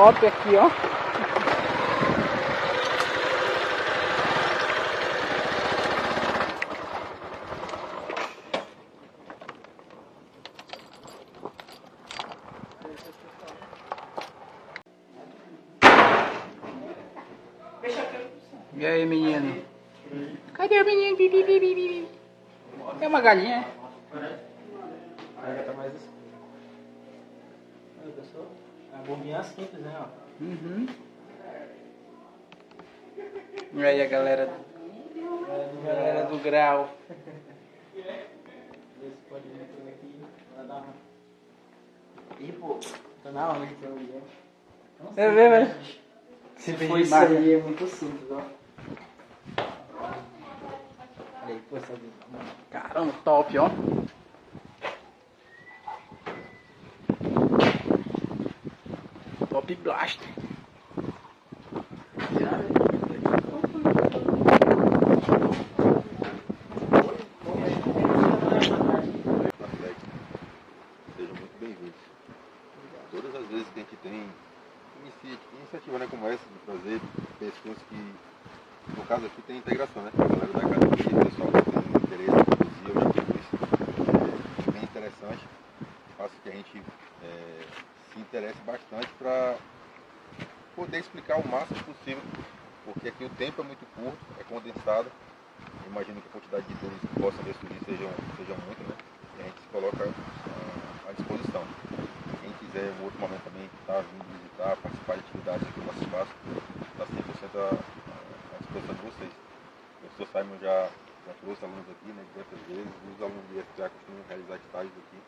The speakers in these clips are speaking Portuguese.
top aqui, ó. E aí, menino? Cadê o menino? É uma galinha? Tá mais assim. Olha, pessoal. A bombinha simples, né? Ó. Uhum. E aí, a galera do grau. Esse pode vir por aqui. Vai dar uma. Ih, pô. Tá na hora de ter um dia. É mesmo? Se for isso aí, é muito simples, ó. Olha aí, pô, essa aqui. Caramba, top, ó. Top Blaster. Sejam muito bem-vindos. Todas as vezes que a gente tem iniciativa, né, como essa, de trazer pessoas que, no caso aqui, tem integração, né? A galera da academia, o pessoal que tem interesse em produzir, eu já digo isso, é bem interessante. Faço que a gente se interesse bastante para poder explicar o máximo possível, porque aqui o tempo é muito curto, é condensado. Eu imagino que a quantidade de dúvidas que possam ver surgir sejam muito, né? E a gente se coloca à disposição. Quem quiser em outro momento também estar vindo visitar, participar de atividades aqui no nosso espaço, está 100% à disposição de vocês. O professor Simon já trouxe alunos aqui, né, diversas vezes, e os alunos do IFPA costumam realizar estágios aqui,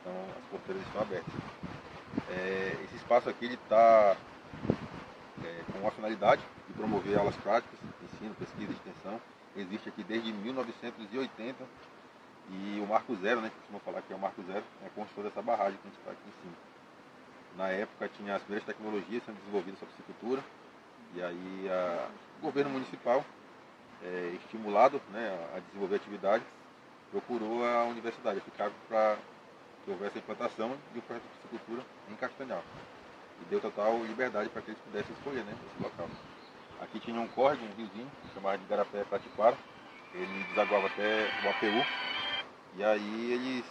então as porteiras estão abertas. Esse espaço aqui está com a finalidade de promover aulas práticas, ensino, pesquisa e extensão. Existe aqui desde 1980 e o Marco Zero, né, que costumam falar que é o Marco Zero, é a construção dessa barragem que a gente está aqui em cima. Na época tinha as primeiras tecnologias sendo desenvolvidas sobre piscicultura e aí o governo municipal, estimulado, né, a desenvolver atividades, procurou a universidade, a FICAP, para que houvesse a implantação de um projeto de piscicultura em Castanhal. E deu total liberdade para que eles pudessem escolher, né, esse local. Aqui tinha um córrego, um riozinho, chamado de Igarapé Pratiquara, ele desaguava até o APU, e aí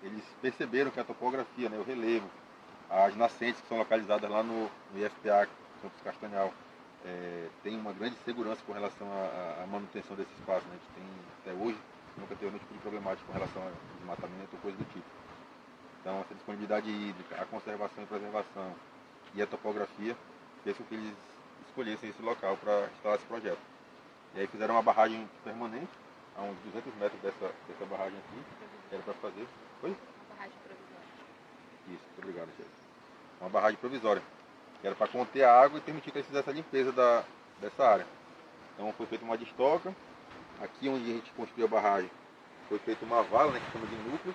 eles perceberam que a topografia, né, o relevo, as nascentes que são localizadas lá no IFPA, Campus Castanhal, tem uma grande segurança com relação à manutenção desse espaço, né? A gente tem, até hoje, nunca teve nenhum tipo de problemática com relação a desmatamento ou coisa do tipo. Então, essa disponibilidade hídrica, a conservação e preservação e a topografia fez com que eles escolhessem esse local para instalar esse projeto. E aí fizeram uma barragem permanente, a uns 200 metros dessa barragem aqui, que era para fazer. Foi? Uma barragem provisória. Isso, muito obrigado, chefe. Uma barragem provisória, que era para conter a água e permitir que eles fizessem a limpeza dessa área. Então foi feita uma destoca. Aqui onde a gente construiu a barragem, foi feita uma vala, né, que chama de núcleo,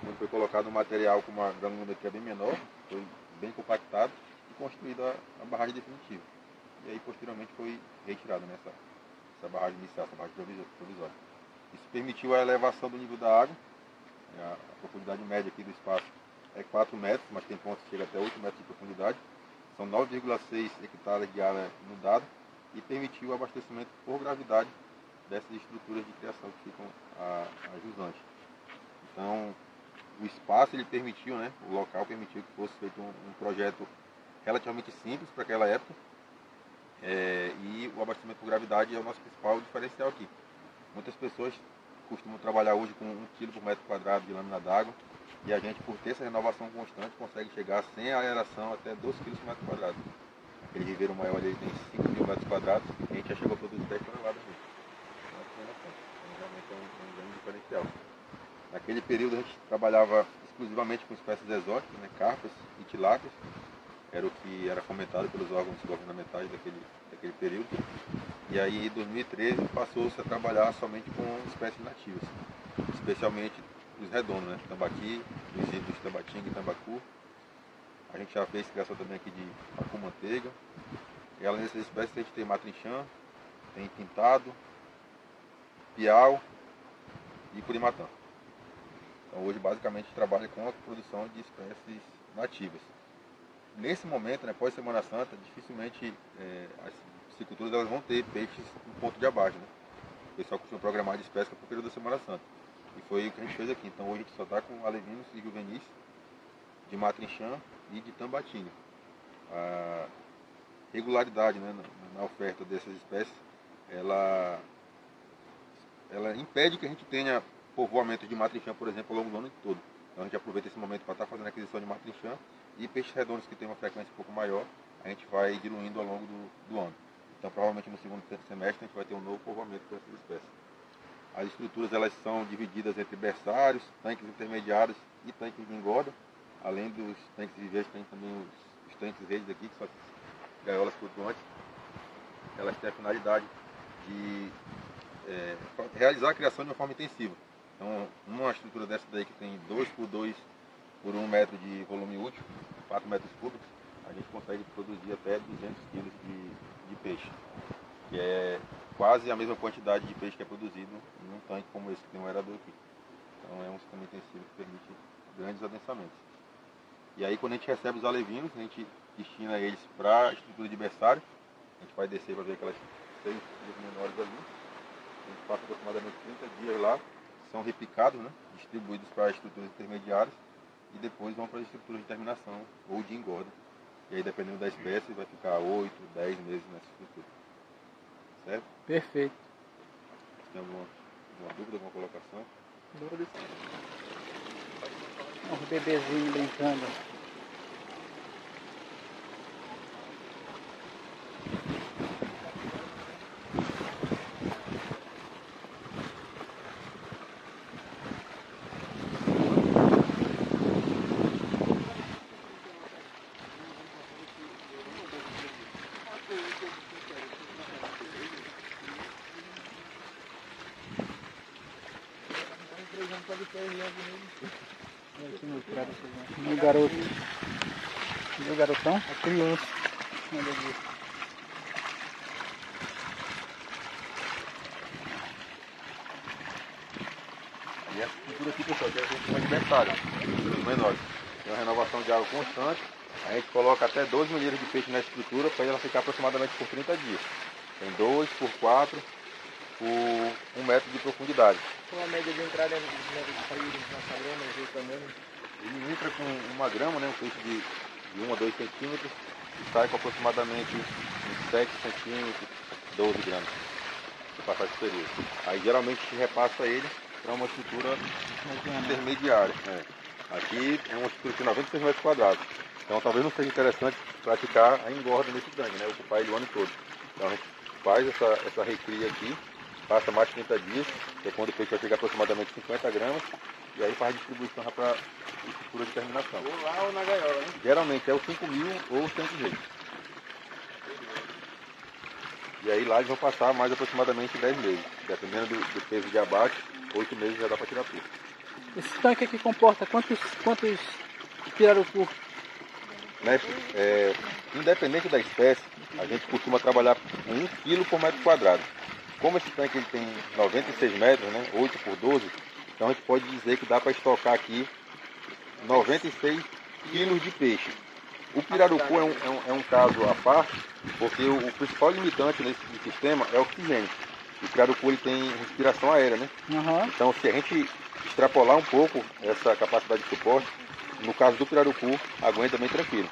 onde foi colocado um material com uma granulometria bem menor, foi bem compactado e construída a barragem definitiva. E aí posteriormente foi retirada essa barragem inicial, essa barragem provisória. Isso permitiu a elevação do nível da água. A profundidade média aqui do espaço é 4 metros, mas tem pontos que chegam até 8 metros de profundidade. São 9,6 hectares de área inundada e permitiu o abastecimento por gravidade dessas estruturas de criação que ficam a jusante. Então, o espaço ele permitiu, né, o local permitiu que fosse feito um projeto relativamente simples para aquela época. E o abastecimento por gravidade é o nosso principal diferencial aqui. Muitas pessoas costumam trabalhar hoje com 1 kg por metro quadrado de lâmina d'água e a gente, por ter essa renovação constante, consegue chegar sem aeração até 2 kg por metro quadrado. Aquele viveiro maior ali tem 5.000 metros quadrados e a gente já chegou a produzir 10 toneladas ali. Então, realmente é um grande diferencial. Naquele período a gente trabalhava exclusivamente com espécies exóticas, né, carpas e tilápias, era o que era fomentado pelos órgãos governamentais daquele período. E aí em 2013 passou-se a trabalhar somente com espécies nativas, especialmente os redondos, né, tambaqui, os híbridos tambatinga e tambacu. A gente já fez criação também aqui de pacu-manteiga. E além dessas espécies a gente tem matrinchã, tem pintado, piau e curimatã. Então hoje basicamente trabalha com a produção de espécies nativas. nesse momento, né, pós Semana Santa, dificilmente as pisciculturas elas vão ter peixes no ponto de abate, né? O pessoal costuma programar de pesca para o período da Semana Santa. E foi o que a gente fez aqui. Então hoje a gente só está com alevinos e juvenis de matrinchã e de tambatinho. A regularidade, né, na oferta dessas espécies, ela impede que a gente tenha povoamento de matrinchã, por exemplo, ao longo do ano todo. Então a gente aproveita esse momento para estar fazendo a aquisição de matrinchã e peixes redondos que têm uma frequência um pouco maior, a gente vai diluindo ao longo do ano. Então provavelmente no segundo semestre a gente vai ter um novo povoamento com essas espécies. As estruturas elas são divididas entre berçários, tanques intermediários e tanques de engorda. Além dos tanques viveiros, tem também os tanques redes aqui, que são as gaiolas flutuantes. Elas têm a finalidade de realizar a criação de uma forma intensiva. Então, uma estrutura dessa daí que tem 2 por 2 por 1 metro de volume útil, 4 metros cúbicos, a gente consegue produzir até 200 kg de peixe, que é quase a mesma quantidade de peixe que é produzido num tanque como esse que tem um aerador aqui. Então é um sistema intensivo que permite grandes adensamentos. E aí quando a gente recebe os alevinos, a gente destina eles para a estrutura de berçário. A gente vai descer para ver aquelas 6 estruturas menores ali. A gente passa aproximadamente 30 dias lá, são repicados, né, distribuídos para estruturas intermediárias e depois vão para as estruturas de terminação ou de engorda. E aí dependendo da espécie vai ficar 8, 10 meses nessa estrutura. Certo? Perfeito. Tem alguma dúvida, alguma colocação? Dúvida. Os bebezinhos brincando. Meu garoto. Meu garotão? A criança. Olha ali. E essa estrutura aqui, pessoal, que é uma de berçário, os menores. Tem uma renovação de água constante. A gente coloca até 12 milheiros de peixe nessa estrutura para ela ficar aproximadamente por 30 dias. Tem 2 por 4 por 1 metro de profundidade. Com a média de entrada de média de sair na grama, no rio também. Ele entra com 1 grama, né, um peixe de 1 a 2 centímetros, e sai com aproximadamente uns 7 centímetros, 12 gramas, para passar esse período. Aí geralmente se repassa ele para uma estrutura intermediária. Aqui é uma estrutura de 96 metros quadrados. Então talvez não seja interessante praticar a engorda nesse tanque, né, ocupar ele o ano todo. Então a gente faz essa recria aqui, passa mais de 30 dias, que é quando o peixe vai chegar aproximadamente 50 gramas, e aí faz a distribuição para a estrutura de terminação. Ou lá ou na gaiola, né? Geralmente é o 5.000 ou o 100 reis. E aí lá eles vão passar mais aproximadamente 10 meses. Dependendo do peso de abate, 8 meses já dá para tirar tudo. Esse tanque aqui comporta quantos pirarucu? Mestre, independente da espécie, a gente costuma trabalhar com 1 kg por metro quadrado. Como esse tanque ele tem 96 metros, né, 8 por 12, então a gente pode dizer que dá para estocar aqui 96 quilos de peixe. O pirarucu é um caso à parte, porque o principal limitante nesse sistema é o oxigênio. O pirarucu ele tem respiração aérea, né? Uhum. Então se a gente extrapolar um pouco essa capacidade de suporte, no caso do pirarucu, aguenta bem tranquilo.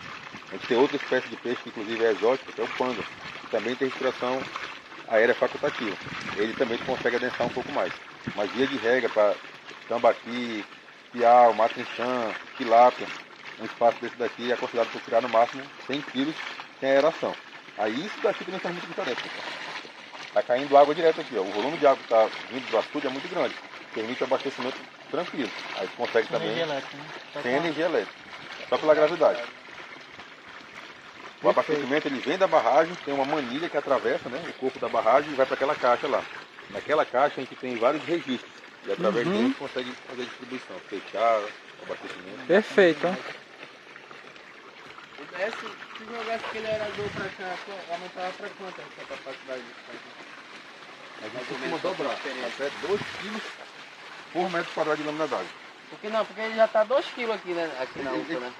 A gente tem outra espécie de peixe, que inclusive é exótica, que é o panga, que também tem respiração aérea facultativa. Ele também consegue adensar um pouco mais. Mas via de regra para tambaqui, piau, matrinchã, tilápia, um espaço desse daqui é considerado para tirar no máximo 100 kg sem aeração. Aí isso daqui também faz muita diferença. Está caindo água direto aqui, ó. O volume de água que está vindo do açude é muito grande. Permite o abastecimento tranquilo. Aí você consegue também Energia elétrica, né? sem energia elétrica, só pela gravidade. O abastecimento ele vem da barragem, tem uma manilha que atravessa, né, o corpo da barragem e vai para aquela caixa lá. Naquela caixa a gente tem vários registros e através deles a gente consegue fazer a distribuição, fechar, abastecimento. Perfeito. Ó. Se jogasse aquele aerador para cá, aumentava para quanto essa capacidade de fazer? A gente costuma dobrar, até 2 kg por metro quadrado de lâmina d'água. Porque ele já está 2 kg aqui, né? Aqui na UPA, né?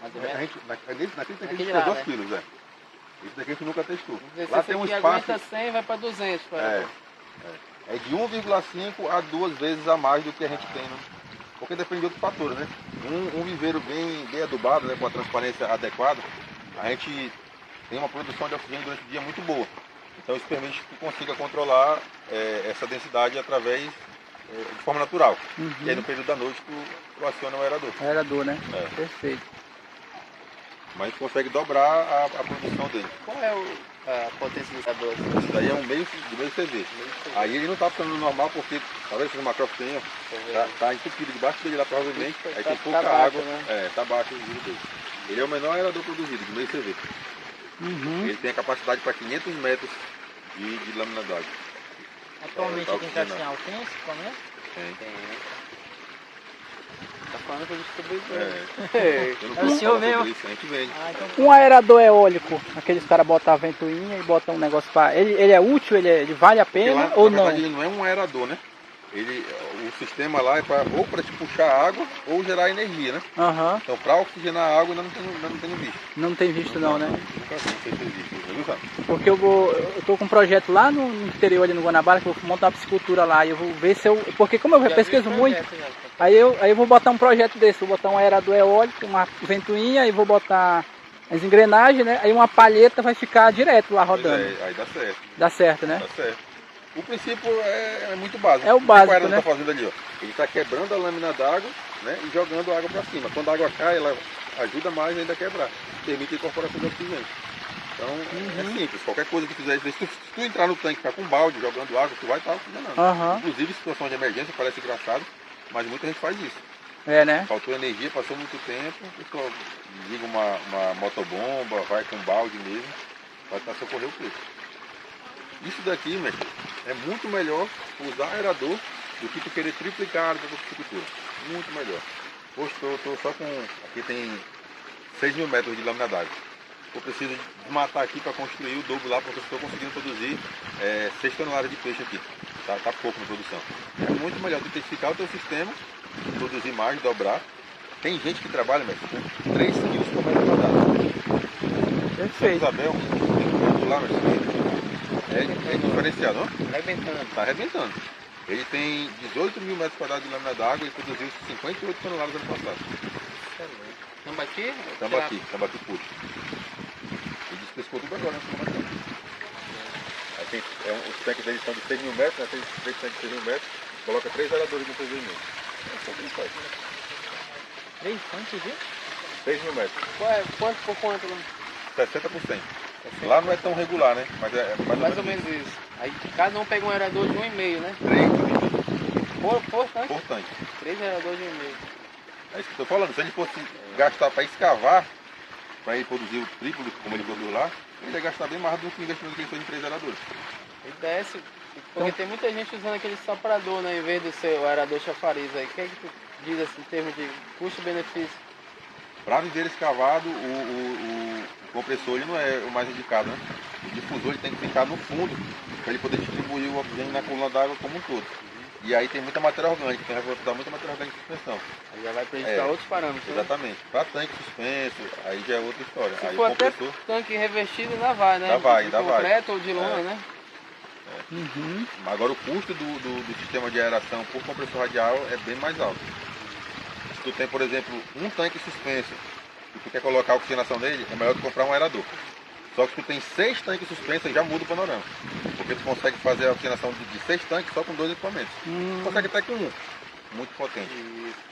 Mais ou A menos? gente, naquele tanque a gente Naquele tinha lá, 2 né? quilos, é. Esse daqui a gente nunca testou. Vamos ver se Lá esse tem um aqui espaço. aguenta 100 e vai para 200. É de 1,5 a 2 vezes a mais do que a gente tem, né? Porque depende de outros fatores, né? Um viveiro bem adubado, né, com a transparência adequada, a gente tem uma produção de oxigênio durante o dia muito boa. Então isso permite que consiga controlar essa densidade através de forma natural. E aí no período da noite tu aciona o aerador. Aerador, né? É. Perfeito. Mas a gente consegue dobrar a produção dele. Qual é a potência do aerador? Esse daí é um meio CV. Aí ele não está funcionando normal porque talvez esses macrófos tenham, tá entupido debaixo dele lá provavelmente, aí tem pouca baixo, água, né? tá baixo o giro dele. Ele é o menor aerador produzido, de meio CV. Ele tem a capacidade para 500 metros de lâmina d'água. Atualmente tá aqui em oxigenado. Castanhal tem esse equipamento? Tem. Tá falando para distribuidor. Eu não É o posso senhor falar mesmo? sobre isso, a gente vende. Ah, então Um aerador eólico, aqueles caras botam a ventoinha e botam um negócio para. Ele é útil, ele vale a Porque pena lá, ou na não? verdade, ele não é um aerador, né? O sistema lá é ou para te puxar água ou gerar energia, né? Aham. Então para oxigenar a água ainda não tenho visto. Não tem visto não, né? Nunca vi, não sei se existe, viu, sabe? Porque eu tô com um projeto lá no interior ali no Guanabara, que eu vou montar uma piscicultura lá. E eu vou ver se eu. Porque como eu já vi pesquiso o muito, projeto, já. aí eu vou botar um projeto desse, vou botar um aerador eólico, uma ventoinha, e vou botar as engrenagens, né? Aí uma palheta vai ficar direto lá Pois rodando. é, aí dá certo, Dá certo, né? dá certo. O princípio é muito básico. É o que básico, aerador né? está fazendo ali, ó? Ele está quebrando a lâmina d'água, né? E jogando a água para cima. Quando a água cai, ela ajuda mais ainda a quebrar. Permite a incorporação de oxigênio. Então é simples. Qualquer coisa que fizer, se tu entrar no tanque e ficar com um balde jogando água, tu vai estar oxigenando. Aham. Inclusive situação de emergência, parece engraçado, mas muita gente faz isso. É, né? Faltou energia, passou muito tempo, a pessoa liga uma motobomba, vai com balde mesmo, vai tentar socorrer o peixe. Isso daqui, mestre, é muito melhor usar aerador do que tu querer triplicar a área da piscicultura. Muito melhor. Hoje estou só com. Aqui tem 6.000 metros de lâmina d'água. Eu preciso desmatar aqui para construir o dobro lá, porque eu estou conseguindo produzir 6 toneladas de peixe aqui. Tá pouco na produção. É muito melhor tu intensificar o teu sistema, produzir mais, dobrar. Tem gente que trabalha, mestre, com 3 quilos por metro quadrado. Perfeito. Isabel, tem lá, mestre. É diferenciado, não? Arrebentando. Está arrebentando. Ele tem 18.000 metros quadrados de lâmina d'água e produziu 58 toneladas no ano passado. Tambaqui? Tambaqui puro. Ele despescou tudo agora, né? Aí tem, os tanques deles são de 6.000 metros, né? Tem 3 tanques de 6.000 metros, coloca 3 aeradores no PV meio. É isso que ele faz. 3 tanques, viu? 6.000 metros. Quanto por quanto? 60%. Lá não é tão regular, né? Mas é Mais ou menos isso. Aí cada um pega um aerador de 1,5, né? 3 Por tanque? por tanque. 3 aeradores de 1,5. É isso que eu estou falando. Se ele fosse gastar para escavar, para ele produzir o triplo, como ele produziu lá, ele ia gastar bem mais do que o investimento que ele fez em 3 aeradores. E desce, porque tem muita gente usando aquele soprador, né? Em vez do seu aerador chafariz aí. O que é que tu diz assim, em termos de custo-benefício? Para viver escavado, o compressor ele não é o mais indicado, né? O difusor ele tem que ficar no fundo para ele poder distribuir o oxigênio na coluna d'água como um todo. E aí tem muita matéria orgânica, tem que dar muita matéria orgânica de suspensão. Aí já vai prejudicar outros parâmetros, né? Exatamente. Para tanque suspenso, aí já é outra história. Se Aí for o até compressor tanque revestido, ainda vai, né? Ainda vai, de ainda vai. concreto ou de lona, né? Agora o custo do sistema de aeração por compressor radial é bem mais alto. Se tu tem, por exemplo, um tanque suspenso e tu quer colocar a oxigenação nele, é melhor tu comprar um aerador. Só que se tu tem 6 tanques suspensos, já muda o panorama. Porque tu consegue fazer a oxigenação de 6 tanques só com 2 equipamentos. Tu consegue até com um. Muito potente.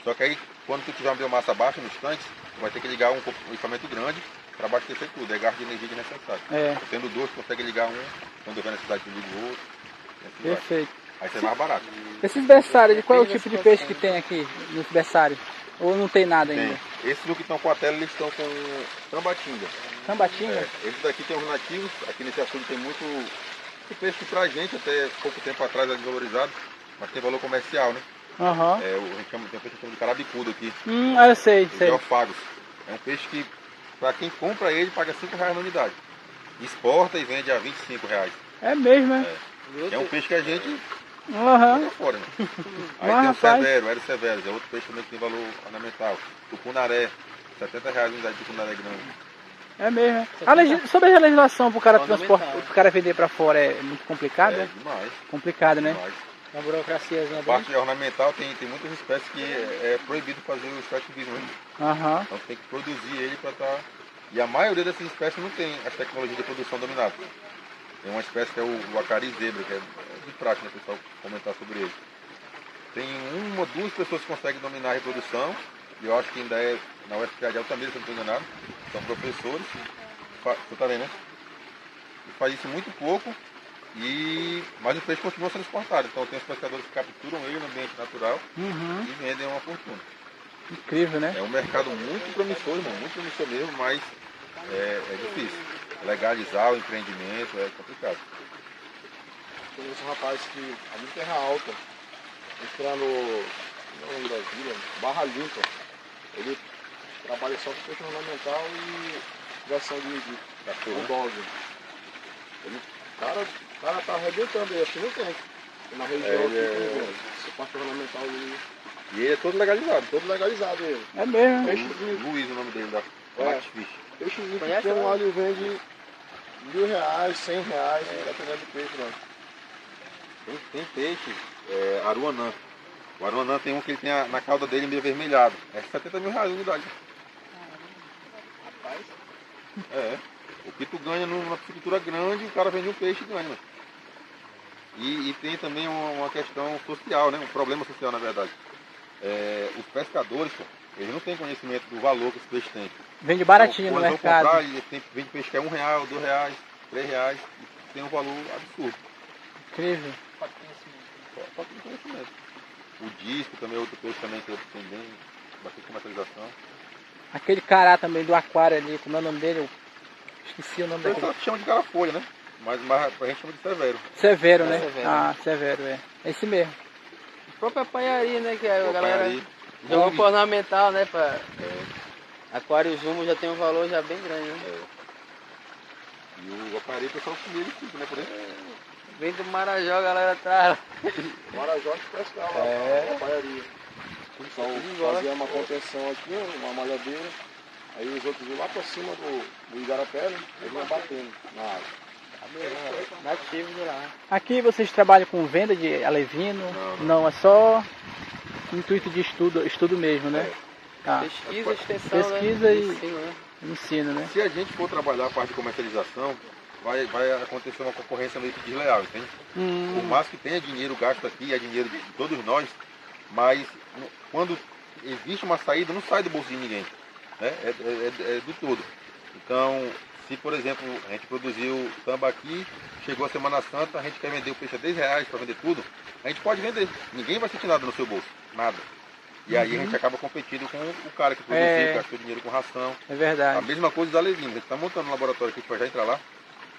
Só que aí, quando tu tiver uma biomassa baixa nos tanques, tu vai ter que ligar um equipamento grande para abastecer tudo. É gasto de energia desnecessário. É. Tendo 2, tu consegue ligar um, quando houver necessidade tu liga o outro. E assim vai. Perfeito. Aí sai mais barato. Esses berçários, qual é o tipo de peixe que tem aqui nos berçários? Ou não tem nada ainda? Tem. Esses que estão com a tela, eles estão com tambatinga. Tambatinga? Esses daqui tem os nativos. Aqui nesse açude tem muito esse peixe que pra gente até pouco tempo atrás era desvalorizado, mas tem valor comercial, né? Aham. A gente chama, tem um peixe que chama de carabicudo aqui. Eu sei, Os sei. geofagos. É um peixe que, para quem compra ele, paga R$5 na unidade. Exporta e vende a R$25. É mesmo, é? É um peixe que a gente Aham. joga fora, né? Aí Mas, tem o rapaz. severo, o Aero Severus, é outro peixe também que tem valor ornamental. Tucunaré. R$ 70 a unidade de tucunaré grande. É mesmo, é? Sobre a legislação pro cara Fundamental. transportar, pro cara vender pra fora é muito complicado, É é? demais, Complicado, né? demais. Uma burocraciazinha A bem. parte ornamental tem muitas espécies que é proibido fazer o extrativismo, né? Aham. Então tem que produzir ele para estar... E a maioria dessas espécies não tem as tecnologias de produção dominadas. Tem uma espécie que é o acari zebra, que é de prática, né, pessoal, comentar sobre ele. Tem uma ou duas pessoas que conseguem dominar a reprodução, e eu acho que ainda é na UFPA de Altamira, se não estou enganado, são professores, você está vendo, né? E faz isso muito pouco, mas o peixe continua sendo exportado. Então tem os pescadores que capturam ele no ambiente natural Uhum. e vendem uma fortuna. Incrível, né? É um mercado muito promissor, irmão, muito promissor mesmo, mas é difícil. Legalizar o empreendimento é complicado. Conheço um rapaz que ali em Terra Alta, entrando no Brasília, Barra Limpa. Ele trabalha só com peixe ornamental e criação de bulldog. O cara tá arrebentando aí, acho que não tem. Na região aqui, essa parte ornamental ali. E ele é todo legalizado. Todo legalizado ele. É mesmo. Luiz, o nome dele, da Matfish. Peixezinho Conhece, pequeno né? lá ele vende R$ 1.000, R$ 100, dependendo do peixe lá. Tem peixe, aruanã. O aruanã tem um que ele tem na cauda dele meio avermelhado. É R$ 70 mil a unidade. Rapaz. É. O que tu ganha numa piscicultura grande, o cara vende um peixe e ganha. Mano. E tem também uma questão social, né? Um problema social, na verdade. Os pescadores, pô, eles não têm conhecimento do valor que esse peixe tem. Vende baratinho Então, no quando eles vão mercado. comprar, vende peixe que é R$1, R$2, R$3, e tem um valor absurdo. Incrível. Só tem conhecimento. O disco também é outro peixe também que tem bem bastante comercialização. Aquele cará também do aquário ali, como é o nome dele? Eu esqueci o nome O daquele. pessoal chama de carafolha, né? Mas a gente chama de severo. Severo, né? Severo. Ah, Severo, é. É esse mesmo. A própria panharia, né? Que a galera Aí, jogou pro ornamental, né? Pra, aquário Jumbo já tem um valor já bem grande, né? E o aparelho o pessoal comia ele tudo, né? Por isso. Vem do Marajó, a galera traz. Marajó que pescar lá, na paiaria. O pessoal fazia uma contenção aqui, uma malhadeira. Aí os outros iam lá pra cima do Igarapé, né? Eles iam batendo na água. Nativo de lá. Aqui vocês trabalham com venda de alevino? Não, é só intuito de estudo mesmo, né? Tá. Pesquisa, extensão, Pesquisa né? e- Ensino, né? Ensino, né? Se a gente for trabalhar a parte de comercialização, vai acontecer uma concorrência meio que desleal, entende? Por mais que tenha dinheiro gasto aqui, é dinheiro de todos nós, mas quando existe uma saída, não sai do bolso de ninguém, né? É do todo. Então, se por exemplo a gente produziu tambaqui, chegou a Semana Santa, a gente quer vender o peixe a R$10 para vender tudo, a gente pode vender. Ninguém vai sentir nada no seu bolso, nada. E aí a gente acaba competindo com o cara que produziu, gastou dinheiro com ração. É A verdade. mesma coisa dos alevinos. A gente está montando um laboratório aqui, a gente vai já entrar lá,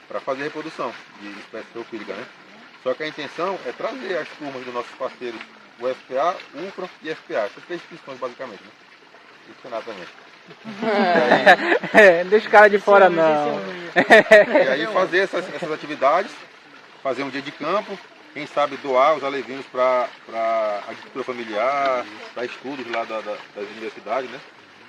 para fazer reprodução de espécies zoofílicas, né? Só que a intenção é trazer as turmas dos nossos parceiros, o FPA, UFRA e FPA. Essas três instituições, basicamente, né? E o Senado também. É, não deixa o cara de fora, não. E aí fazer essas atividades, fazer um dia de campo, quem sabe doar os alevinos para agricultura familiar, para estudos lá das universidades, né?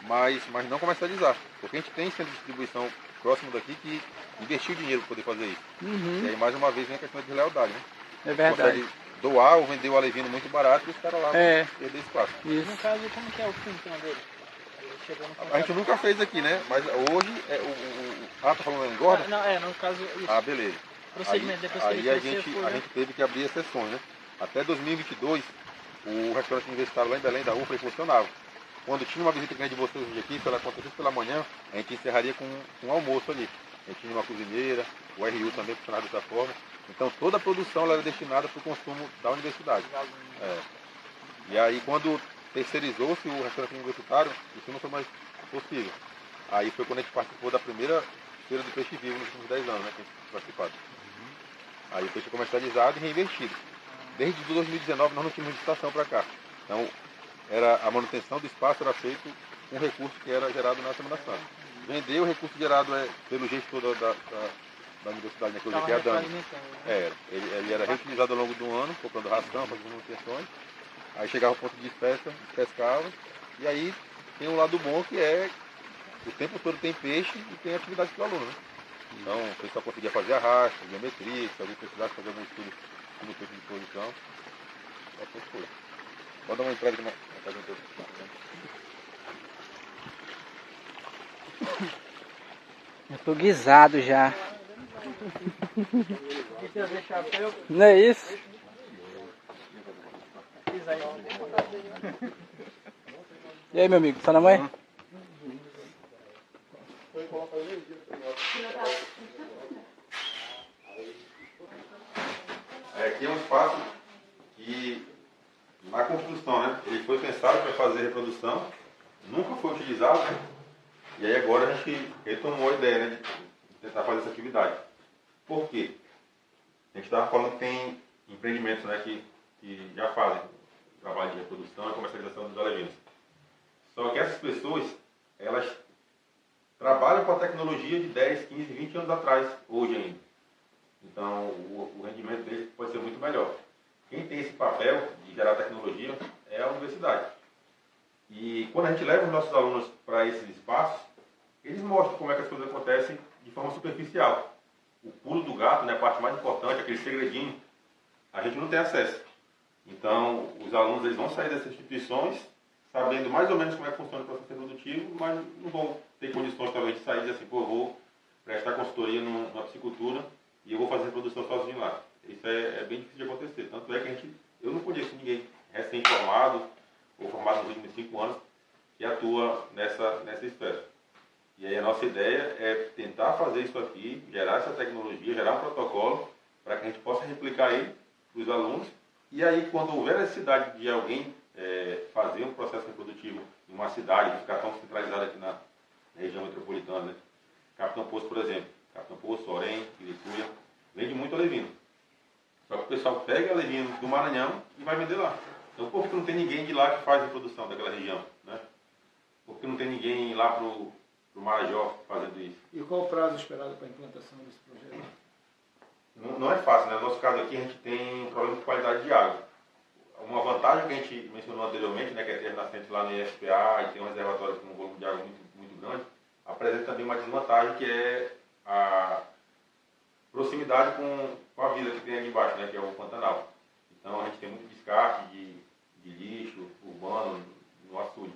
Mas não comercializar. Porque a gente tem centro de distribuição próximo daqui que investiu dinheiro para poder fazer isso. E aí, mais uma vez, vem a questão de deslealdade, né? É verdade. Consegue doar ou vender o alevino muito barato e os caras lá É. vão perder espaço. Isso. No caso, como que é o fim então dele? Ele chegou no A gente nunca fez aqui, né? Mas hoje, tá falando engorda? Não, no caso, isso. Ah, beleza. Procedimento, depois que Aí ele a cresceu, gente, foi, a né? gente teve que abrir exceções, né? Até 2022, o restaurante universitário lá em Belém da UFRA ele funcionava. Quando tinha uma visita grande de vocês hoje aqui, se ela acontecesse pela manhã, a gente encerraria com um almoço ali. A gente tinha uma cozinheira, o RU também funcionava dessa forma. Então toda a produção ela era destinada para o consumo da universidade. E aí quando terceirizou-se o restaurante universitário, isso não foi mais possível. Aí foi quando a gente participou da primeira feira do peixe vivo nos últimos 10 anos, né? Que a gente participado. Aí o peixe foi comercializado e reinvestido. Desde 2019 nós não tínhamos licitação para cá. Então a manutenção do espaço era feito com o recurso que era gerado na Semana Santa. Vender o recurso gerado pelo gestor da universidade, né, que hoje aqui é a Dani. Ele era reutilizado ao longo do ano, comprando ração, fazendo manutenções. Aí chegava o ponto de pesca, pescava. E aí tem um lado bom que é o tempo todo tem peixe e tem atividade para o aluno, né? Então, o pessoal conseguia fazer arrasto, geometria, se alguém precisasse fazer algum estudo no tempo de posição, essas coisas. Pode dar uma entrada aqui na casa do Eu tô guisado já. Não é isso? E aí, meu amigo, tá na mãe? Aqui é um espaço que, na construção, né, ele foi pensado para fazer reprodução, nunca foi utilizado, né? E aí agora a gente retomou a ideia, né, de tentar fazer essa atividade. Por quê? A gente estava falando que tem empreendimentos, né, que já fazem trabalho de reprodução e comercialização dos alevinos. Só que essas pessoas, elas trabalham com a tecnologia de 10, 15, 20 anos atrás, hoje ainda. Então, o rendimento deles pode ser muito melhor. Quem tem esse papel de gerar tecnologia é a universidade. E quando a gente leva os nossos alunos para esses espaços, eles mostram como é que as coisas acontecem de forma superficial. O pulo do gato, né, a parte mais importante, aquele segredinho, a gente não tem acesso. Então, os alunos eles vão sair dessas instituições sabendo mais ou menos como é que funciona o processo reprodutivo, mas não vão ter condições talvez de sair e dizer assim, pô, eu vou prestar consultoria numa piscicultura e eu vou fazer reprodução sozinho lá. Isso é bem difícil de acontecer. Tanto é que eu não conheço ninguém recém-formado ou formado nos últimos 5 anos que atua nessa esfera. E aí a nossa ideia é tentar fazer isso aqui, gerar essa tecnologia, gerar um protocolo para que a gente possa replicar ele para os alunos. E aí, quando houver a necessidade de alguém fazer um processo reprodutivo em uma cidade, não ficar tão centralizado aqui na região metropolitana, né? Capitão Poço, por exemplo. Capitão Poço, Orém, Pirituia, vende muito alevino. Só que o pessoal pega alevino do Maranhão e vai vender lá. Então, por que não tem ninguém de lá que faz a reprodução daquela região, né? Por que não tem ninguém lá pro Marajó fazendo isso? E qual o prazo esperado para a implantação desse projeto? Não é fácil, né? No nosso caso aqui, a gente tem um problema de qualidade de água. Uma vantagem que a gente mencionou anteriormente, né, que é ter nascente lá no IFPA e tem um reservatório com um volume de água muito grande, apresenta também uma desvantagem que é a proximidade com a vida que tem ali embaixo, né, que é o Pantanal. Então a gente tem muito descarte de lixo urbano no açude.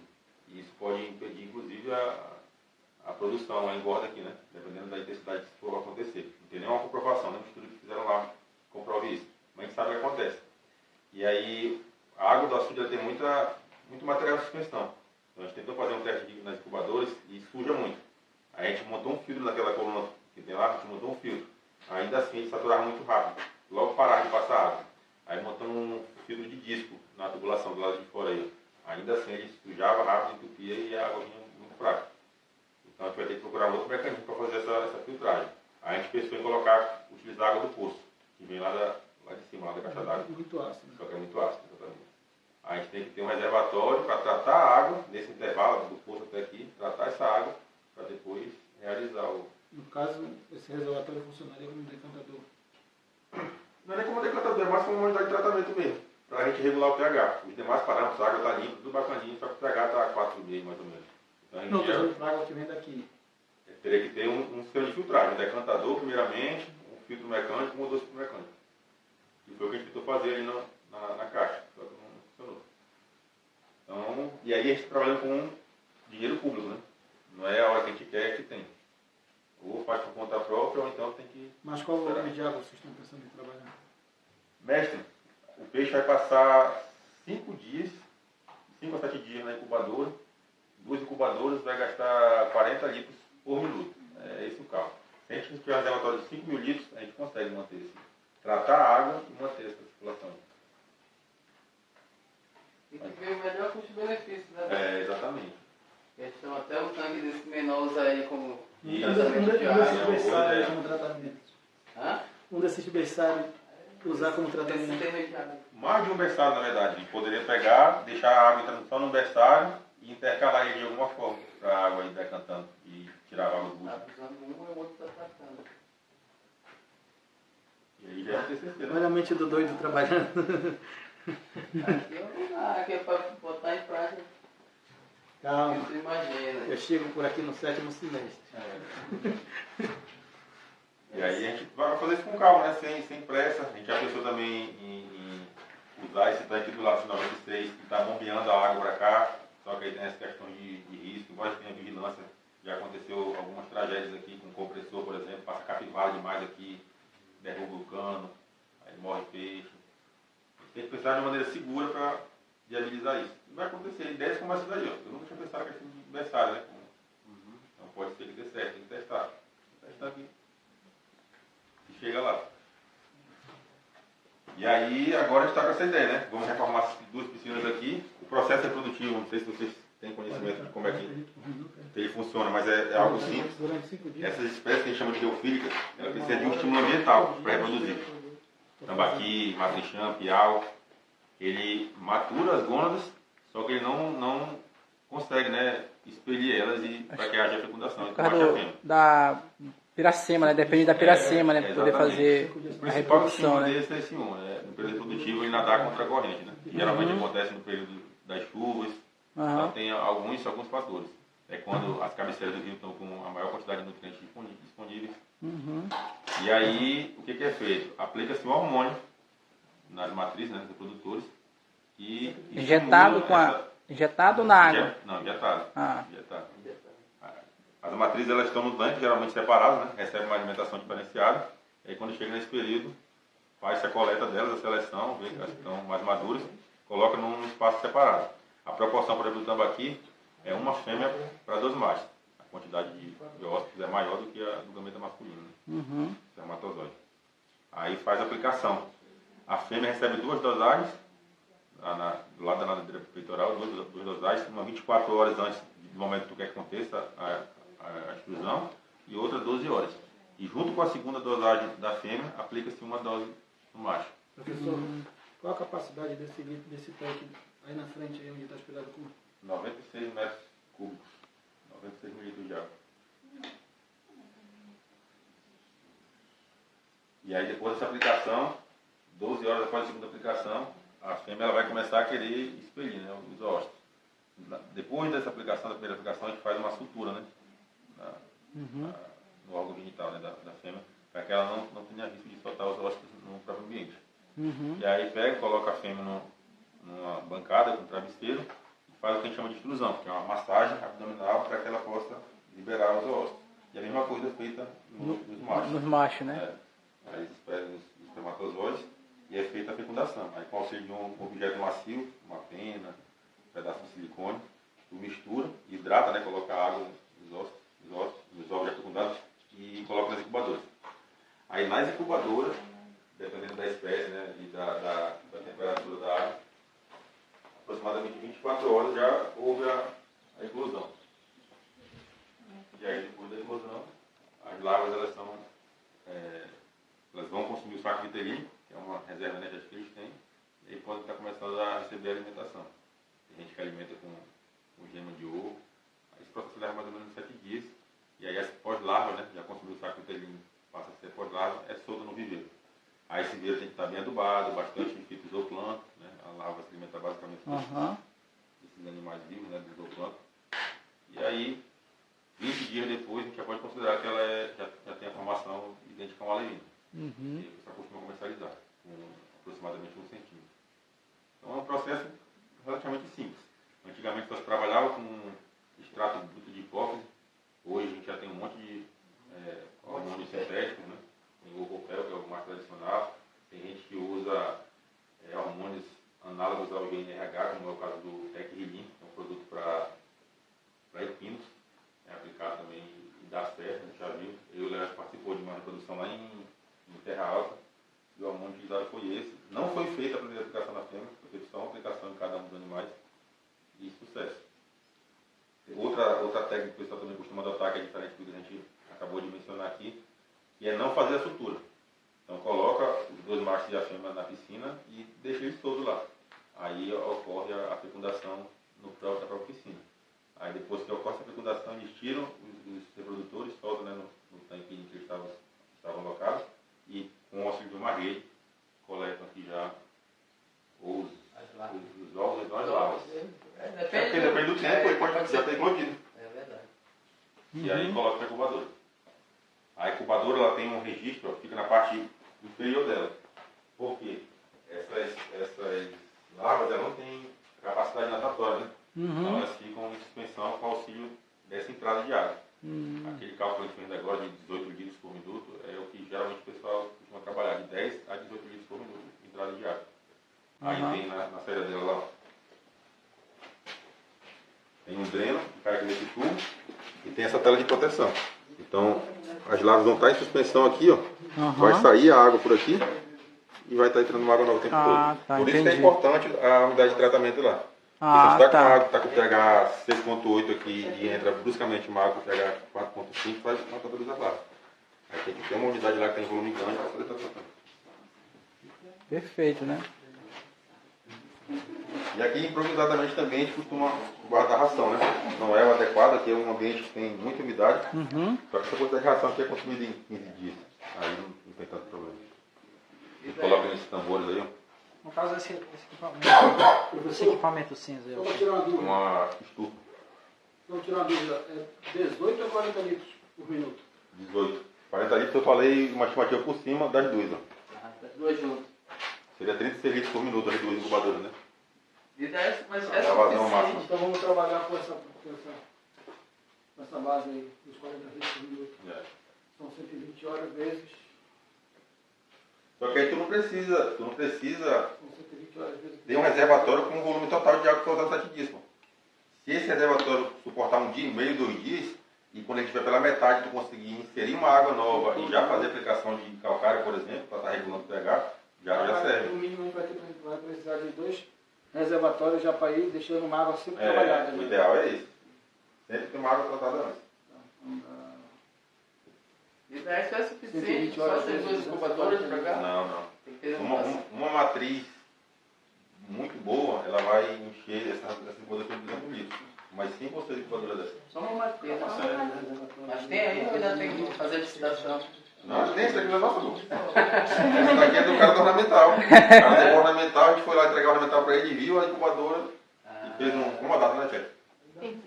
E isso pode impedir, inclusive, a produção, a engorda aqui, né, dependendo da intensidade que for acontecer. Não tem nenhuma comprovação, nenhum estudo que fizeram lá comprove isso. Mas a gente sabe o que acontece. E aí, a água do açude tem muito material de suspensão. Então a gente tentou fazer um teste nas incubadoras e suja muito. Aí a gente montou um filtro naquela coluna que tem lá, a gente montou um filtro. Ainda assim ele saturava muito rápido. Logo parava de passar água. Aí montamos um filtro de disco na tubulação do lado de fora aí. Ainda assim ele sujava rápido, entupia e a água vinha muito fraca. Então a gente vai ter que procurar outro mecanismo para fazer essa filtragem. Aí a gente pensou em utilizar a água do poço, que vem lá de cima, lá da caixa d'água. Muito ácido. Só que é muito ácido, exatamente. Aí a gente tem que ter um reservatório para tratar a água, nesse intervalo do poço até aqui, tratar essa água, para depois realizar o... No caso, esse reservatório funcionaria como um decantador. Não é nem como decantador, é mais como uma unidade de tratamento mesmo, para a gente regular o pH. Os demais parâmetros, a água está limpa, tudo bacaninho, só que o pH está a 4,5 mais ou menos. Então, a gente Não, estou falando para a água que vem daqui. teria que ter um sistema de filtragem, um decantador primeiramente, um filtro mecânico, um ou dois filtros mecânicos. E foi o que a gente tentou fazer ali na caixa, só que não funcionou. Então, e aí a gente trabalha com dinheiro público, né? Não é a hora que a gente quer que tem. Ou faz por conta própria, ou então tem que... Mas qual o volume de água vocês estão pensando em trabalhar? Mestre, o peixe vai passar 5 a 7 dias na incubadora. 2 incubadoras vai gastar 40 litros por minuto. É esse o cálculo. Se a gente tiver um reservatório de 5 mil litros, a gente consegue manter esse. Tratar a água e manter essa circulação. Tem que ver o melhor custo-benefício, né? Exatamente. Questão até o tanque desse menor aí como Isso. tratamento de água. berçários como tratamento. Hã? Um desses berçários usar como Esse tratamento. termo de água. Mais de um berçário, na verdade. A gente poderia pegar, deixar a água entrando só no berçário e intercalar ele de alguma forma para a água ir decantando e tirar a água do Tá bucho. precisando de um e o outro tá tratando. E aí já é TCC, né? Olha a mente do doido trabalhando. Aqui é o lugar, aqui é para botar em prática. Calma, Tu imagina. eu chego por aqui no 7º semestre. E aí a gente vai fazer isso com calma, né? Sem pressa. A gente já pensou também em usar esse tanque do lado de 96 que está bombeando a água para cá. Só que aí tem essa questão de risco, embora tenha vigilância. Já aconteceu algumas tragédias aqui com compressor, por exemplo, passa capivara demais aqui, derruba o cano, aí morre peixe. Tem que pensar de uma maneira segura para viabilizar isso. E vai acontecer, ideias como essa daí, ó. Eu nunca tinha pensado na questão de berçário, né? Então pode ser que dê certo, tem que testar. Testar aqui. E chega lá. E aí, agora a gente está com essa ideia, né? Vamos reformar essas 2 piscinas aqui. O processo reprodutivo, não sei se vocês têm conhecimento de como é que ele funciona, mas é algo simples. Durante 5 dias. Essas espécies que a gente chama de teofílicas, ela precisa de um estímulo ambiental para reproduzir. Tambaqui, matrichã, piau, ele matura as gônadas, só que ele não consegue, né, expelir elas e para que haja fecundação. Por Então, causa baixa a fêmea. da piracema, né? Depende da piracema, né? Para poder exatamente. fazer O a principal reprodução, estímulo né? desse é esse um, né? No período reprodutivo ele nadar contra a corrente, né? Geralmente acontece no período das chuvas, então tem alguns fatores. É quando as cabeceiras do rio estão com a maior quantidade de nutrientes disponíveis. E aí, o que é feito? Aplica-se um hormônio nas matrizes, né, nos reprodutores. E Injetado com injetado na água. Não, injetado. Ah. Injetado. As matrizes elas estão no tanque, geralmente separadas, né? Recebem uma alimentação diferenciada. E aí, quando chega nesse período, faz a coleta delas, a seleção, vê que elas estão mais maduras, coloca num espaço separado. A proporção, por exemplo, do tambaqui é uma fêmea para 2 machos. A quantidade de hóspedes é maior do que a do gameta masculino, né? Espermatozoide. Aí faz a aplicação. A fêmea recebe 2 dosagens, do lado da nadadeira peitoral, 2 dosagens, uma 24 horas antes do momento que aconteça a extrusão e outra 12 horas. E junto com a segunda dosagem da fêmea, aplica-se uma dose no macho. Professor, qual a capacidade desse tanque aí na frente, aí onde está esperado com 96 metros cúbicos, 96 mil litros de água. E aí depois dessa aplicação, 12 horas após a segunda aplicação, a fêmea ela vai começar a querer expelir, né, os óvulos. Depois dessa aplicação, da primeira aplicação, a gente faz uma sutura, né, no órgão genital, né, da fêmea, para que ela não tenha risco de soltar os óvulos no próprio ambiente. E aí pega, coloca a fêmea numa bancada com travesseiro e faz o que a gente chama de extrusão, que é uma massagem abdominal para que ela possa liberar os óvulos. E a mesma coisa é feita nos machos. Nos machos, né? Aí eles pegam os espermatozoides e é feita a fecundação. Aí com o auxílio de um objeto macio, uma pena, um pedaço de silicone, tu mistura, hidrata, né, coloca água nos ovos já fecundados e coloca nas incubadoras. Aí nas incubadoras, dependendo da espécie, né, e da temperatura da água, aproximadamente 24 horas já houve a eclosão. E aí depois da eclosão, as larvas elas vão consumir o saco vitelino, que é uma reserva energética que eles têm, e aí podem estar começando a receber alimentação. Tem gente que alimenta com gema de ovo. Esse processo leva mais ou menos 7 dias. E aí, pós-larva, né, já consumiu o saco vitelino, passa a ser pós-larva, é solta no viveiro. Aí esse viveiro tem que estar bem adubado, bastante fitoplâncton, né, a larva se alimenta basicamente desses animais vivos, né, do zooplâncton. E aí, 20 dias depois, a gente já pode considerar que ela já tem a formação idêntica a uma alevina. E você costuma comercializar, com aproximadamente 1 centímetro. Então é um processo relativamente simples. Antigamente nós trabalhávamos com extrato bruto de hipófise. Hoje a gente já tem um monte de hormônios sintéticos, né? Tem o Ovopel, que é o mais tradicional. Tem gente que usa hormônios análogos ao GNRH, como é o caso do Tecrilin, que é um produto para equinos. É aplicado também e dá certo, a gente já viu. Eu e o Léo participou de uma reprodução lá em Terra Alta. E o hormônio utilizado foi esse. Não foi feita a primeira aplicação na fêmea, foi feita só uma aplicação em cada um dos animais. E sucesso. Outra técnica que o pessoal também costuma adotar, que é diferente do que a gente acabou de mencionar aqui, que é não fazer a sutura. Então coloca os 2 machos e a fêmea na piscina e deixa eles todos lá. Aí ocorre a fecundação na própria piscina. Aí depois que ocorre a fecundação, eles tiram os reprodutores, soltam, né, no tanque em que eles estavam alocados e com o auxílio de uma rede coletam aqui já os ovos e as larvas. Depende do tempo, pode E aí coloca na incubadora. A incubadora ela tem um registro, ó, fica na parte inferior dela. Por quê? Essas larvas elas não têm capacidade natatória, né? Então elas ficam em suspensão com auxílio dessa entrada de água. Aquele cálculo que a gente fez agora de 18 litros por minuto é o que geralmente o pessoal costuma trabalhar, de 10 a 18 litros por minuto de entrada de água. Aí tem na saída dela lá, ó, tem um dreno que cai aqui nesse tubo e tem essa tela de proteção. Então as larvas vão estar em suspensão aqui, ó. Vai sair a água por aqui e vai estar entrando água nova o tempo todo. Tá, por isso que é entendi. importante a unidade de tratamento lá. Porque se você está com água, está com pH 6.8 aqui e entra bruscamente uma água com pH 4.5, faz uma toda a larva. Aí tem que ter uma unidade lá que tem volume grande para poder estar tratando. Perfeito, né? E aqui improvisadamente também a gente costuma guardar ração, né? Não é o adequado, aqui é um ambiente que tem muita umidade. Só que essa quantidade de ração aqui é consumida em 15 dias. Aí não tem tanto problema. A gente coloca nesses tambores aí, ó. No caso, esse equipamento. Esse equipamento cinza. Só para tirar uma dúvida. Uma estufa. Vamos tirar uma dúvida. É 18 ou 40 litros por minuto? 18. 40 litros eu falei uma estimativa por cima das duas, ó. Duas juntas. Seria 36 litros por minuto as duas incubadoras, né? E 10, mas É a vazão máxima. Então vamos trabalhar com essa base aí, dos 40 litros por minuto. É. São 120 horas vezes. Só que aí tu não precisa São 120 horas vezes. ter um reservatório com um volume total de água para usar 7 dias, pô. Se esse reservatório suportar um dia e meio, 2 dias, e quando ele estiver pela metade tu conseguir inserir uma água nova e já fazer aplicação de calcário, por exemplo, para estar regulando o pH, já serve. No mínimo a gente vai precisar de 2 reservatórios já para ir deixando uma água sempre trabalhada. O Né? ideal é esse. Sempre ter uma água tratada antes. E 10 é suficiente, 120 só horas essas duas vezes, incubadoras pra cá. Não. Tem que ter Uma matriz muito boa, ela vai encher essa incubadoras de 200 litros. Mas 5 ou 6 incubadoras dessas. Só uma matriz. Mas tem aí ou ainda tem que fazer licitação? Não, tem, isso aqui não é nosso, não. Essa daqui é do cara do ornamental. O cara do ornamental, a gente foi lá entregar o ornamental para ele, viu a incubadora e fez um incomodado, né, Tchê? Tem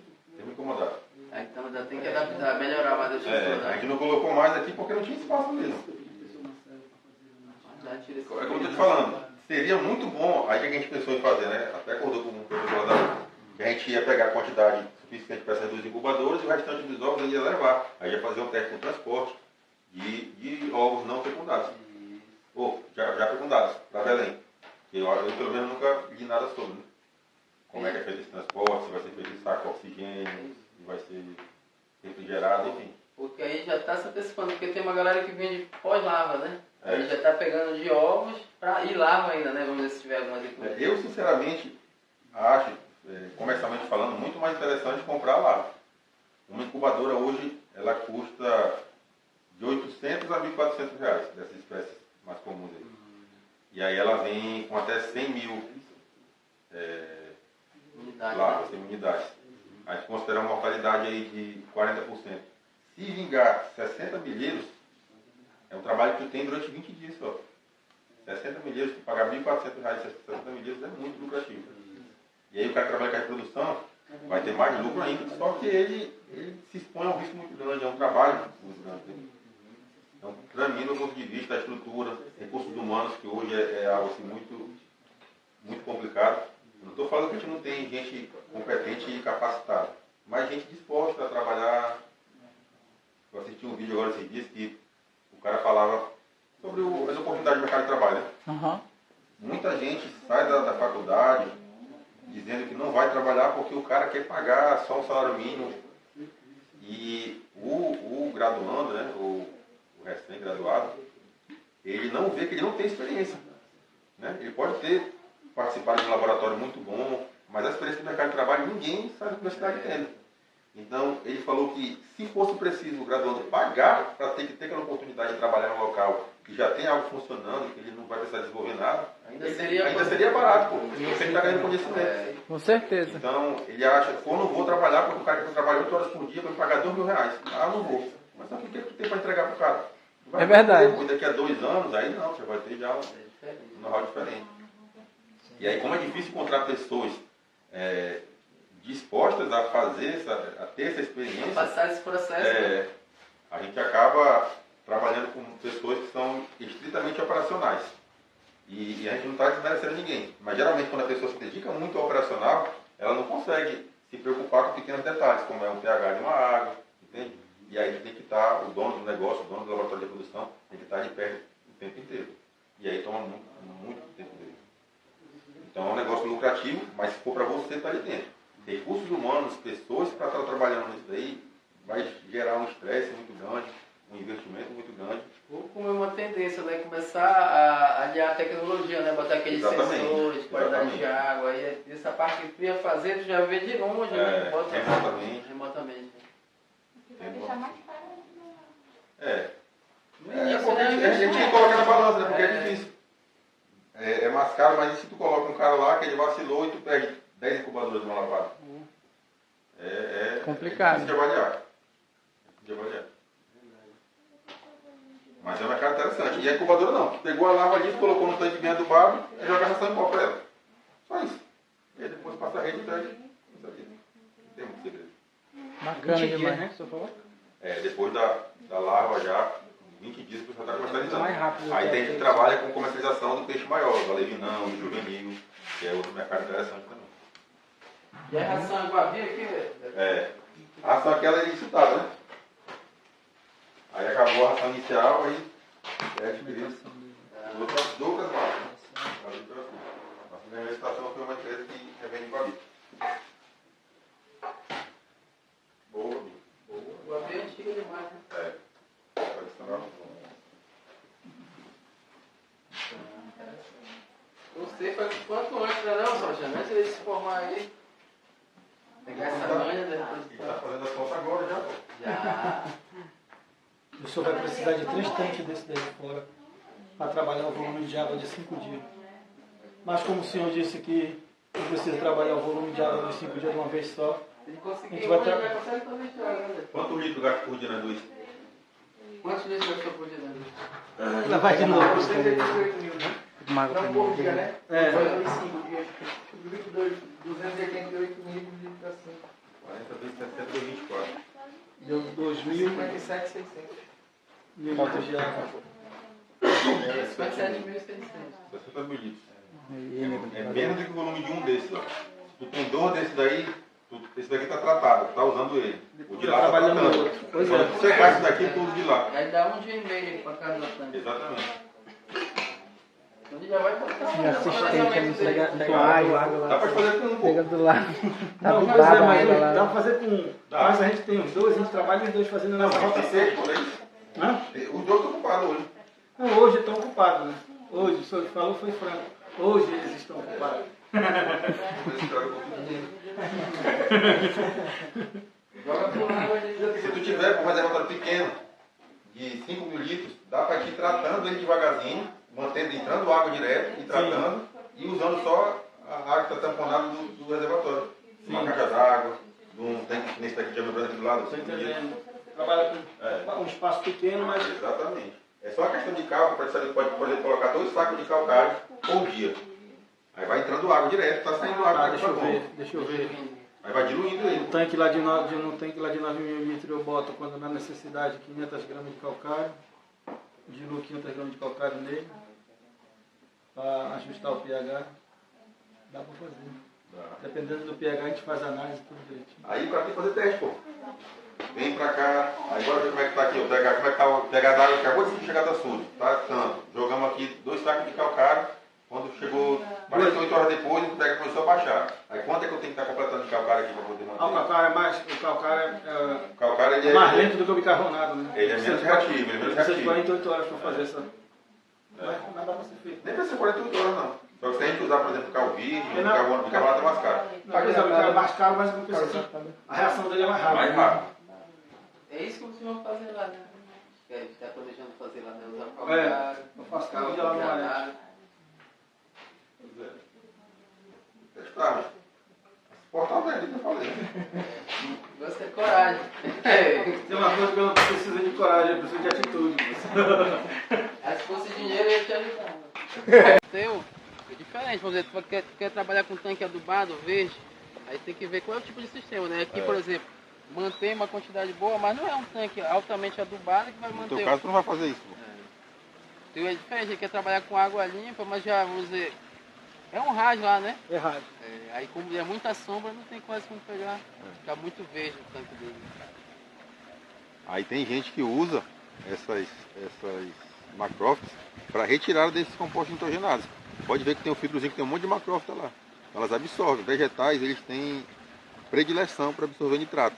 um incomodado. Então ainda tem que adaptar, melhorar mais a estrutura. A gente não colocou mais aqui porque não tinha espaço mesmo. Já tira esse É como eu estou te falando, seria muito bom, aí que a gente pensou em fazer, né? Até acordou com o professor lá que a gente ia pegar a quantidade suficiente para essas duas incubadoras e o restante dos ovos a gente ia levar. Aí ia fazer um teste com transporte de ovos não fecundados. Ou já fecundados, para Belém. Que eu pelo menos nunca li nada sobre, né? Como é que é feito esse transporte, se vai ser feito em saco de oxigênio, se vai ser refrigerado, enfim. Porque aí já está se antecipando, porque tem uma galera que vende pós-lava, né? É. Aí já está pegando de ovos e lava ainda, né? Vamos ver se tiver alguma dica. Eu, sinceramente, acho, comercialmente falando, muito mais interessante comprar lá. Uma incubadora hoje, ela custa de 800 a 1.400 reais, dessas espécies mais comuns aí. E aí ela vem com até 100 mil Unidade, larvas, né? tem unidades. A gente considera uma mortalidade aí de 40%. Se vingar 60 milheiros, é um trabalho que tu tem durante 20 dias só. 60 milheiros, tu pagar 1.400 reais, 60 milheiros é muito lucrativo. E aí o cara que trabalha com a reprodução vai ter mais lucro ainda, só que ele se expõe a um risco muito grande, é um trabalho muito grande. Então, para mim, do ponto de vista da estrutura, recursos humanos, que hoje é algo assim, muito, muito complicado. Não estou falando que a gente não tem gente competente e capacitada, mas gente disposta a trabalhar. Eu assisti um vídeo agora esses dias que o cara falava sobre as oportunidades do mercado de trabalho, né? Muita gente sai da faculdade dizendo que não vai trabalhar porque o cara quer pagar só um salário mínimo. E o graduando, né, o recém-graduado, ele não vê que ele não tem experiência. Né? Ele pode ter participado de um laboratório muito bom, mas a experiência do mercado de trabalho ninguém sai da universidade tendo. Então, ele falou que se fosse preciso o graduando pagar para ter que ter aquela oportunidade de trabalhar num local que já tem algo funcionando, que ele não vai precisar desenvolver nada, ainda seria barato, pô, porque ele está ganhando conhecimento. Com certeza. Então, ele acha, pô, não vou trabalhar porque o cara que trabalha 8 horas por dia para me pagar R$2.000. Ah, não vou. Mas sabe o que tu tem para entregar pro cara? Vai É verdade. Depois, daqui a 2 anos, aí não, você vai ter já um know-how diferente. E aí, como é difícil encontrar pessoas dispostas a fazer, a ter essa experiência, Passar esse processo. Né? a gente acaba trabalhando com pessoas que são estritamente operacionais. E a gente não está desmerecendo ninguém. Mas geralmente quando a pessoa se dedica muito ao operacional, ela não consegue se preocupar com pequenos detalhes, como é o pH de uma água, entende? E aí tem que estar, o dono do negócio, o dono do laboratório de produção, tem que estar de perto o tempo inteiro. E aí toma muito tempo dele. Então é um negócio lucrativo, mas se for para você, está ali dentro. Recursos humanos, pessoas para estar trabalhando nisso daí, vai gerar um estresse muito grande, um investimento muito grande. Ou como é uma tendência, né? Começar a aliar a tecnologia, né? Botar aqueles sensores, qualidade de água. Aí essa parte que tu ia fazer, tu já vê de longe, né? Bota remotamente. Porque a gente tem que colocar na balança, né? Porque é difícil. É mais caro, mas e se tu coloca um cara lá que ele vacilou e tu perde 10 incubadores de uma lavada? É complicado. É difícil de avaliar. Mas é um mercado interessante. E a incubadora não. Tu pegou a larva ali, colocou no tanque bem adubado e joga a ração em pó para ela. Só isso. E aí depois passa a rede e perde. Isso aqui. Não tem muito segredo. Bacana demais, né? Que você falou? Depois da larva já, 20 dias que você está comercializando. Mais rápido. Aí tem que trabalha com comercialização do peixe maior, do alevinão, do juvenil, que é outro mercado interessante também. E a ração é igual a aqui? A ração aquela é incitada, né? Aí acabou a ração inicial, aí é adquirido outras marcas. Nossa primeira estação foi uma empresa que revende Guabi. Boa. Guabi é antiga demais, né? Tradicional. Você faz quanto antes, né, não, Sérgio? Antes de se formar aí. Pegar essa manha, né? Está fazendo as contas agora já. Já. O senhor vai precisar de 3 tanques desse daí fora para trabalhar o volume de água de 5 dias. Mas como o senhor disse que não precisa trabalhar o volume de água de 5 dias de uma vez só, A gente vai consegue fazer isso, né? Quanto litro gasta por dia na luz? Quantos litros gastou por dia, né? ela vai de novo. 288 mil, né? Não por dia, né? É. Foi em 5 dias. 288 mil de litração. 40 vezes 60 deu 24. Deu 2.000 57,600. litros de água. 57.600. 60 mil litros. É menos do que o volume de um desses, ó. Se tu tem 2 desse daí, esse daqui está tratado, tu tá usando ele. O de lá está tratando. Pois Quando é. tu secar isso daqui, tu usa de lá. Aí dá 1 dia e meio para cada tanque. Exatamente. Então ele já vai botar E assistente ali, pega água. Dá pra fazer com um Pega pouco. do lado. Tá Não, mas bugado a mas água lá. dá para fazer com. Mas a gente tem os dois, a gente trabalha os dois fazendo Não, essa mas tem rotação. 6 por aí. Hã? Os dois estão ocupados hoje. Não, hoje estão ocupados, né? Hoje, o senhor que falou foi franco. Hoje eles estão ocupados. Esse cara ficou tudo lindo. Joga por água de Se tu tiver um reservatório pequeno, de 5 mil litros, dá para ir tratando ele devagarzinho, mantendo, entrando água direto e tratando, e usando só a água que está tamponada do reservatório. Uma caixa d'água, um tanque nesse daqui de água aqui do lado. Estou 5 litros. entendendo. Trabalha com um espaço pequeno, mas. Exatamente. É só a questão de cálculo, para você pode colocar 2 sacos de calcário por dia. Aí vai entrando água direto, está saindo água. Deixa eu ver. Aí vai diluindo ele. No tanque lá de 9 mil litros eu boto, quando na necessidade, 500 gramas de calcário. Diluo 500 gramas de calcário nele. Para ajustar o pH. Dá para fazer. Dependendo do pH, a gente faz análise tudo direitinho. Aí para ter que fazer teste, pô. Vem pra cá, aí bora ver como é que tá aqui, como é que tá o pH d'água que acabou de chegar da sul, tá tanto. Jogamos aqui 2 sacos de calcário, quando chegou 48 horas depois, o pH começou a baixar. Aí quanto é que eu tenho que estar completando de calcário aqui para poder manter? O calcário O calcário ele é mais lento do que o bicarbonato, né? Ele é menos reativo, ele é menos Precisa de reativo. 48 horas para fazer essa. Mas não dá para ser feito. Nem precisa ser 48 horas não. Só que se a gente usar, por exemplo, calvírio, o bicarbonato é mais caro. Não, é mais caro, mas não precisa. A reação dele é mais rápida. Mais rápido. É isso que vocês vão fazer lá, né? Que a gente está planejando fazer lá, né? Usar o É, calcário, eu faço cada dia lá no Arete. Testagem. Portal dele, que eu falei. Gosto de coragem. Tem uma coisa que eu não preciso de coragem, eu preciso de atitude. Se fosse dinheiro, eu ia te ajudar. Teu, é diferente, vamos dizer, tu quer trabalhar com tanque adubado, verde, Aí tem que ver qual é o tipo de sistema, né? Aqui, por exemplo, mantém uma quantidade boa, mas não é um tanque altamente adubado que vai manter. No teu caso, tu não vai fazer isso. É diferente, ele quer trabalhar com água limpa, mas já, vamos dizer, é um rádio lá, né? É rádio. Aí como é muita sombra, não tem quase como pegar. Fica muito verde o tanque dele. Aí tem gente que usa essas macrófitas para retirar desses compostos nitrogenados. Pode ver que tem um filtrozinho que tem um monte de macrófita lá. Elas absorvem. Vegetais, eles têm predileção para absorver nitrato,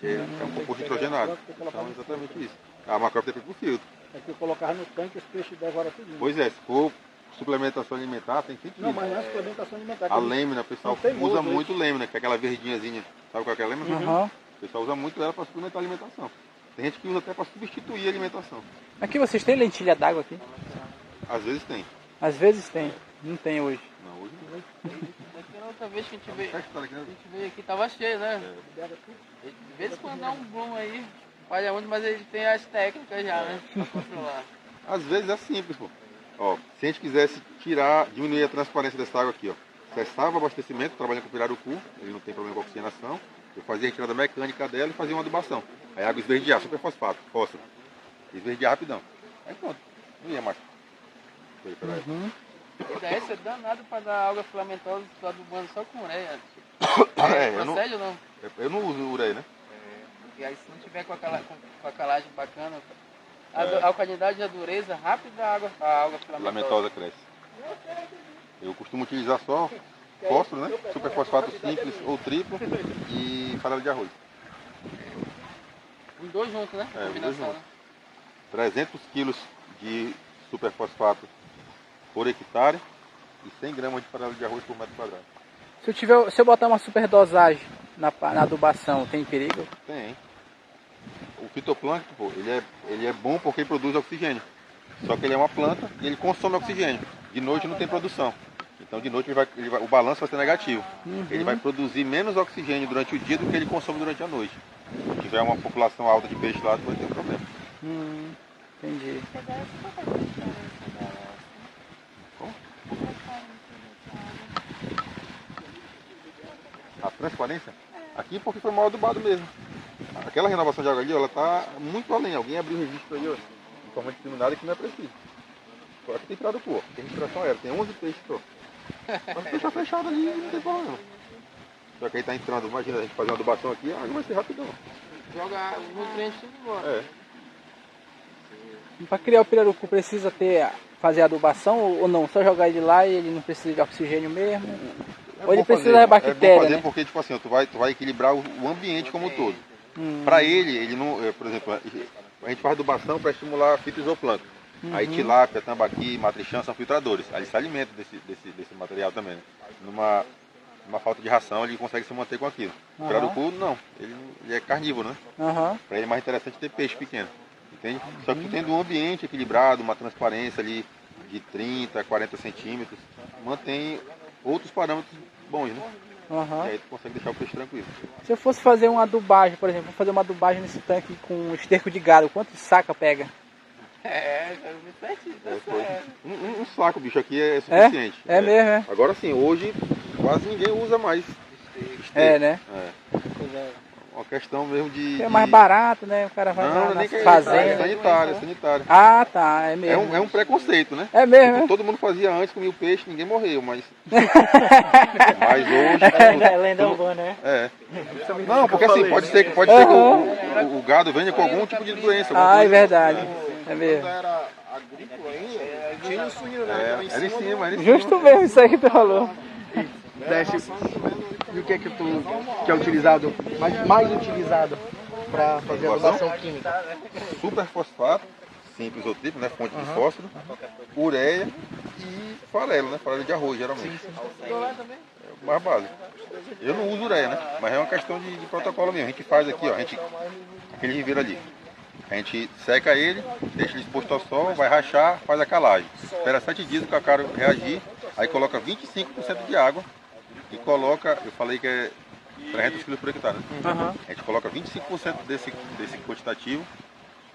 que é um composto nitrogenado. Então é exatamente isso. A macrófita é para o filtro. É que eu colocava no tanque, os peixes devoram tudo. Pois é, se for suplementação alimentar, tem que Não, mas não é suplementação alimentar. a lêmina, o pessoal usa muito lêmina, que é aquela verdinhazinha. Sabe qual é aquela lêmina? Uhum. O pessoal usa muito ela para suplementar a alimentação. Tem gente que usa até para substituir a alimentação. Aqui vocês têm lentilha d'água aqui? Às vezes tem. Às vezes tem. Não tem hoje. Não, hoje não. Daquela outra vez que a gente Né? veio aqui, tava cheio, né? De vez em quando dá um bloom aí, falha muito, mas ele tem as técnicas já, né? Pra controlar. Às vezes é simples, pô. Ó, se a gente quisesse diminuir a transparência dessa água aqui, ó. Cessava o abastecimento, trabalhando com pirarucu, ele não tem problema com oxigenação. Eu fazia a retirada mecânica dela e fazia uma adubação. Aí a água esverdear, super fosfato, fósforo. Esverdear rapidão. Aí pronto, não ia mais. Uhum. E daí você é danado pra dar alga filamentosa, tô adubando só com ureia. Procede ou não? Eu não uso ureia, né? E aí se não tiver com a calagem bacana, a alcalinidade e a dureza rápida, a alga filamentosa. Filamentosa cresce. Eu costumo utilizar só fósforo, né? Superfosfato simples ou triplo e farelo de arroz. Os dois juntos, né? Os dois juntos. Né? 300 quilos de superfosfato por hectare e 100 gramas de farelo de arroz por metro quadrado. Se eu botar uma superdosagem na adubação, tem perigo? Tem. O fitoplâncton, pô, ele é bom porque ele produz oxigênio. Só que ele é uma planta e ele consome oxigênio. De noite não tem produção. Então de noite o balanço vai ser negativo. Uhum. Ele vai produzir menos oxigênio durante o dia do que ele consome durante a noite. Se tiver uma população alta de peixe lá, vai ter problema. Entendi. Como? A transparência? Aqui porque foi mal adubado mesmo. Aquela renovação de água ali, ela está muito além. Alguém abriu o registro aí, ó, de forma discriminada que não é preciso. Aqui tem pirarucu, tem respiração aérea, tem 11 peixes só. Mas deixar fechado ali, não tem problema. Só que aí tá entrando, imagina a gente fazer uma adubação aqui, a água vai ser rapidão. Joga os nutrientes tudo embora. É. Para criar o pirarucu precisa fazer adubação ou não? Só jogar ele lá e ele não precisa de oxigênio mesmo? Ou ele precisa da bactéria, é bom fazer, né? porque tipo assim, tu vai equilibrar o ambiente como um todo. Para ele não, por exemplo, a gente faz adubação para estimular fitoplâncton. Aí tilápia, tambaqui, matrichã são filtradores. Aí ele se alimenta desse material também. Né? Numa falta de ração ele consegue se manter com aquilo. O pirarucu não, ele é carnívoro, né? Para ele é mais interessante ter peixe pequeno. Entende? Só que tu tendo um ambiente equilibrado, uma transparência ali de 30, 40 centímetros, mantém outros parâmetros bons, né? E aí tu consegue deixar o peixe tranquilo. Se eu fosse fazer uma adubagem, por exemplo, vou fazer uma adubagem nesse tanque com esterco de gado, quanto saca pega? Um saco, bicho, aqui é suficiente. É mesmo, é? Agora sim, hoje quase ninguém usa mais esterco. É, né? Uma questão mesmo de... É mais barato, né? O cara vai lá na fazenda. É sanitário. Ah, tá, é mesmo. É um preconceito, né? É mesmo, tipo, todo mundo fazia antes, comia o peixe, ninguém morreu, mas... mas hoje... É lenda urbana, né? É. Não, porque assim, pode ser que o gado venha com algum tipo de doença. É verdade. É mesmo. Quando era agrícola ainda, tinha o suíno, né? Era em cima. Justo mesmo, isso aí que tu falou. E o que é que é utilizado, mais utilizado para fazer adubação química? Superfosfato, simples ou triplo, né? Fonte de fósforo, ureia e farelo, né? Farelo de arroz, geralmente. É o mais básico. Eu não uso ureia, né? Mas é uma questão de protocolo mesmo. A gente faz aqui, ó, aquele viveiro ali. A gente seca ele, deixa ele exposto ao sol, vai rachar, faz a calagem. Espera 7 dias para o cacaro reagir, aí coloca 25% de água e coloca, eu falei que é 300 kg por hectare, né? A gente coloca 25% desse quantitativo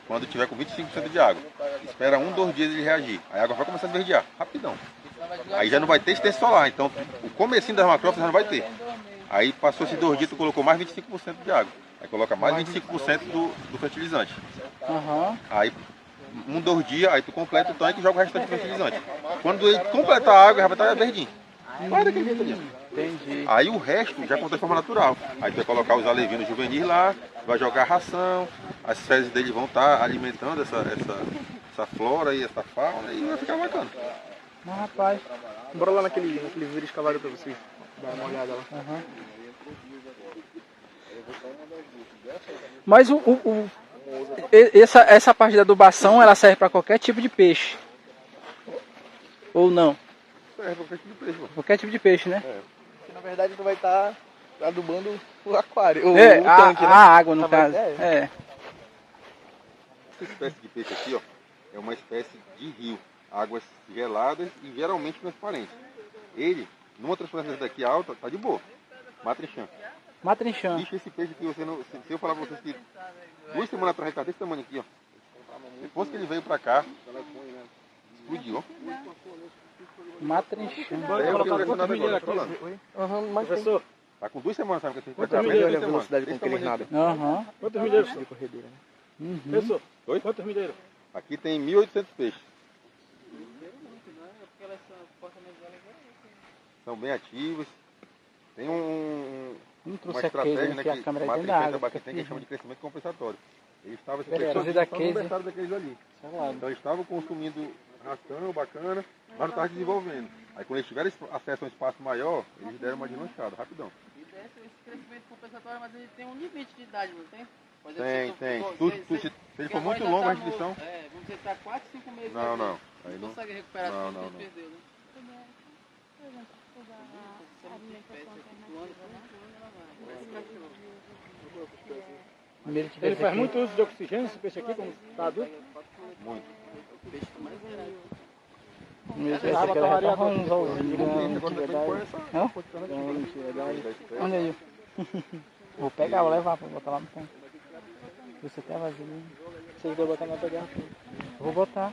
quando tiver com 25% de água. Espera 2 dias ele reagir, aí a água vai começar a esverdear, rapidão. Aí já não vai ter extensão solar, então o comecinho das macrófitas já não vai ter. Aí passou esses 2 dias, tu colocou mais 25% de água. Aí coloca mais 25% do fertilizante. Aí, 2 dias, aí tu completa o tanque e joga o restante do fertilizante. Quando ele completar a água, já vai estar verdinho. Vai daquele jeito ali. Entendi. Aí o resto já acontece de forma natural. Aí tu vai colocar os alevinos juvenis lá, vai jogar ração, as fezes dele vão estar alimentando essa flora e essa fauna e vai ficar bacana. Mas rapaz. Bora lá naquele vídeo escavado pra vocês dar uma olhada lá. Mas essa parte da adubação, ela serve para qualquer tipo de peixe? Ou não? Serve pra qualquer tipo de peixe, mano. Qualquer tipo de peixe, né? Porque, na verdade tu vai estar adubando o aquário, o A tanque, né? água no caso. Essa espécie de peixe aqui, ó, é uma espécie de rio. Águas geladas e geralmente transparentes. Ele, numa transparência daqui alta, tá de boa. Matrinchã. Matrinchã. Bicho, esse peixe aqui, você não, se eu falar pra vocês que 2 semanas atrás ele tá desse tamanho aqui, ó. Depois que ele veio pra cá, explodiu, ó. Matrinchã. É o que eu nada agora, tô falando. Mas professor, Tá com 2 semanas, sabe? Que quantos milheiros a velocidade com que eles nadam? Quantos milheiros? De corredeira, né? Professor, Oi? quantos milheiros? Aqui tem 1.800 peixes. São bem ativos. Tem uma estratégia, né, que a Matrinchã tem que chama de crescimento compensatório. Eles estavam daqueles ali. Então eles estavam consumindo ração bacana, mas não estavam desenvolvendo. Aí quando eles tiveram acesso a um espaço maior, eles deram uma deslanchada, rapidão. Esse crescimento compensatório, mas ele tem um limite de idade, não tem? Tem. Se ele for muito longo a restrição. Vamos dizer que está 4, 5 meses. Não. Aí não consegue recuperar tudo que perdeu, né? Ele faz muito uso de oxigênio, esse peixe aqui, como está adulto? Muito. Olha aí. Vou pegar, vou levar, vou botar lá no tanque. Você tem a vasilha. Vocês vão botar na tua garrafinha. Vou botar.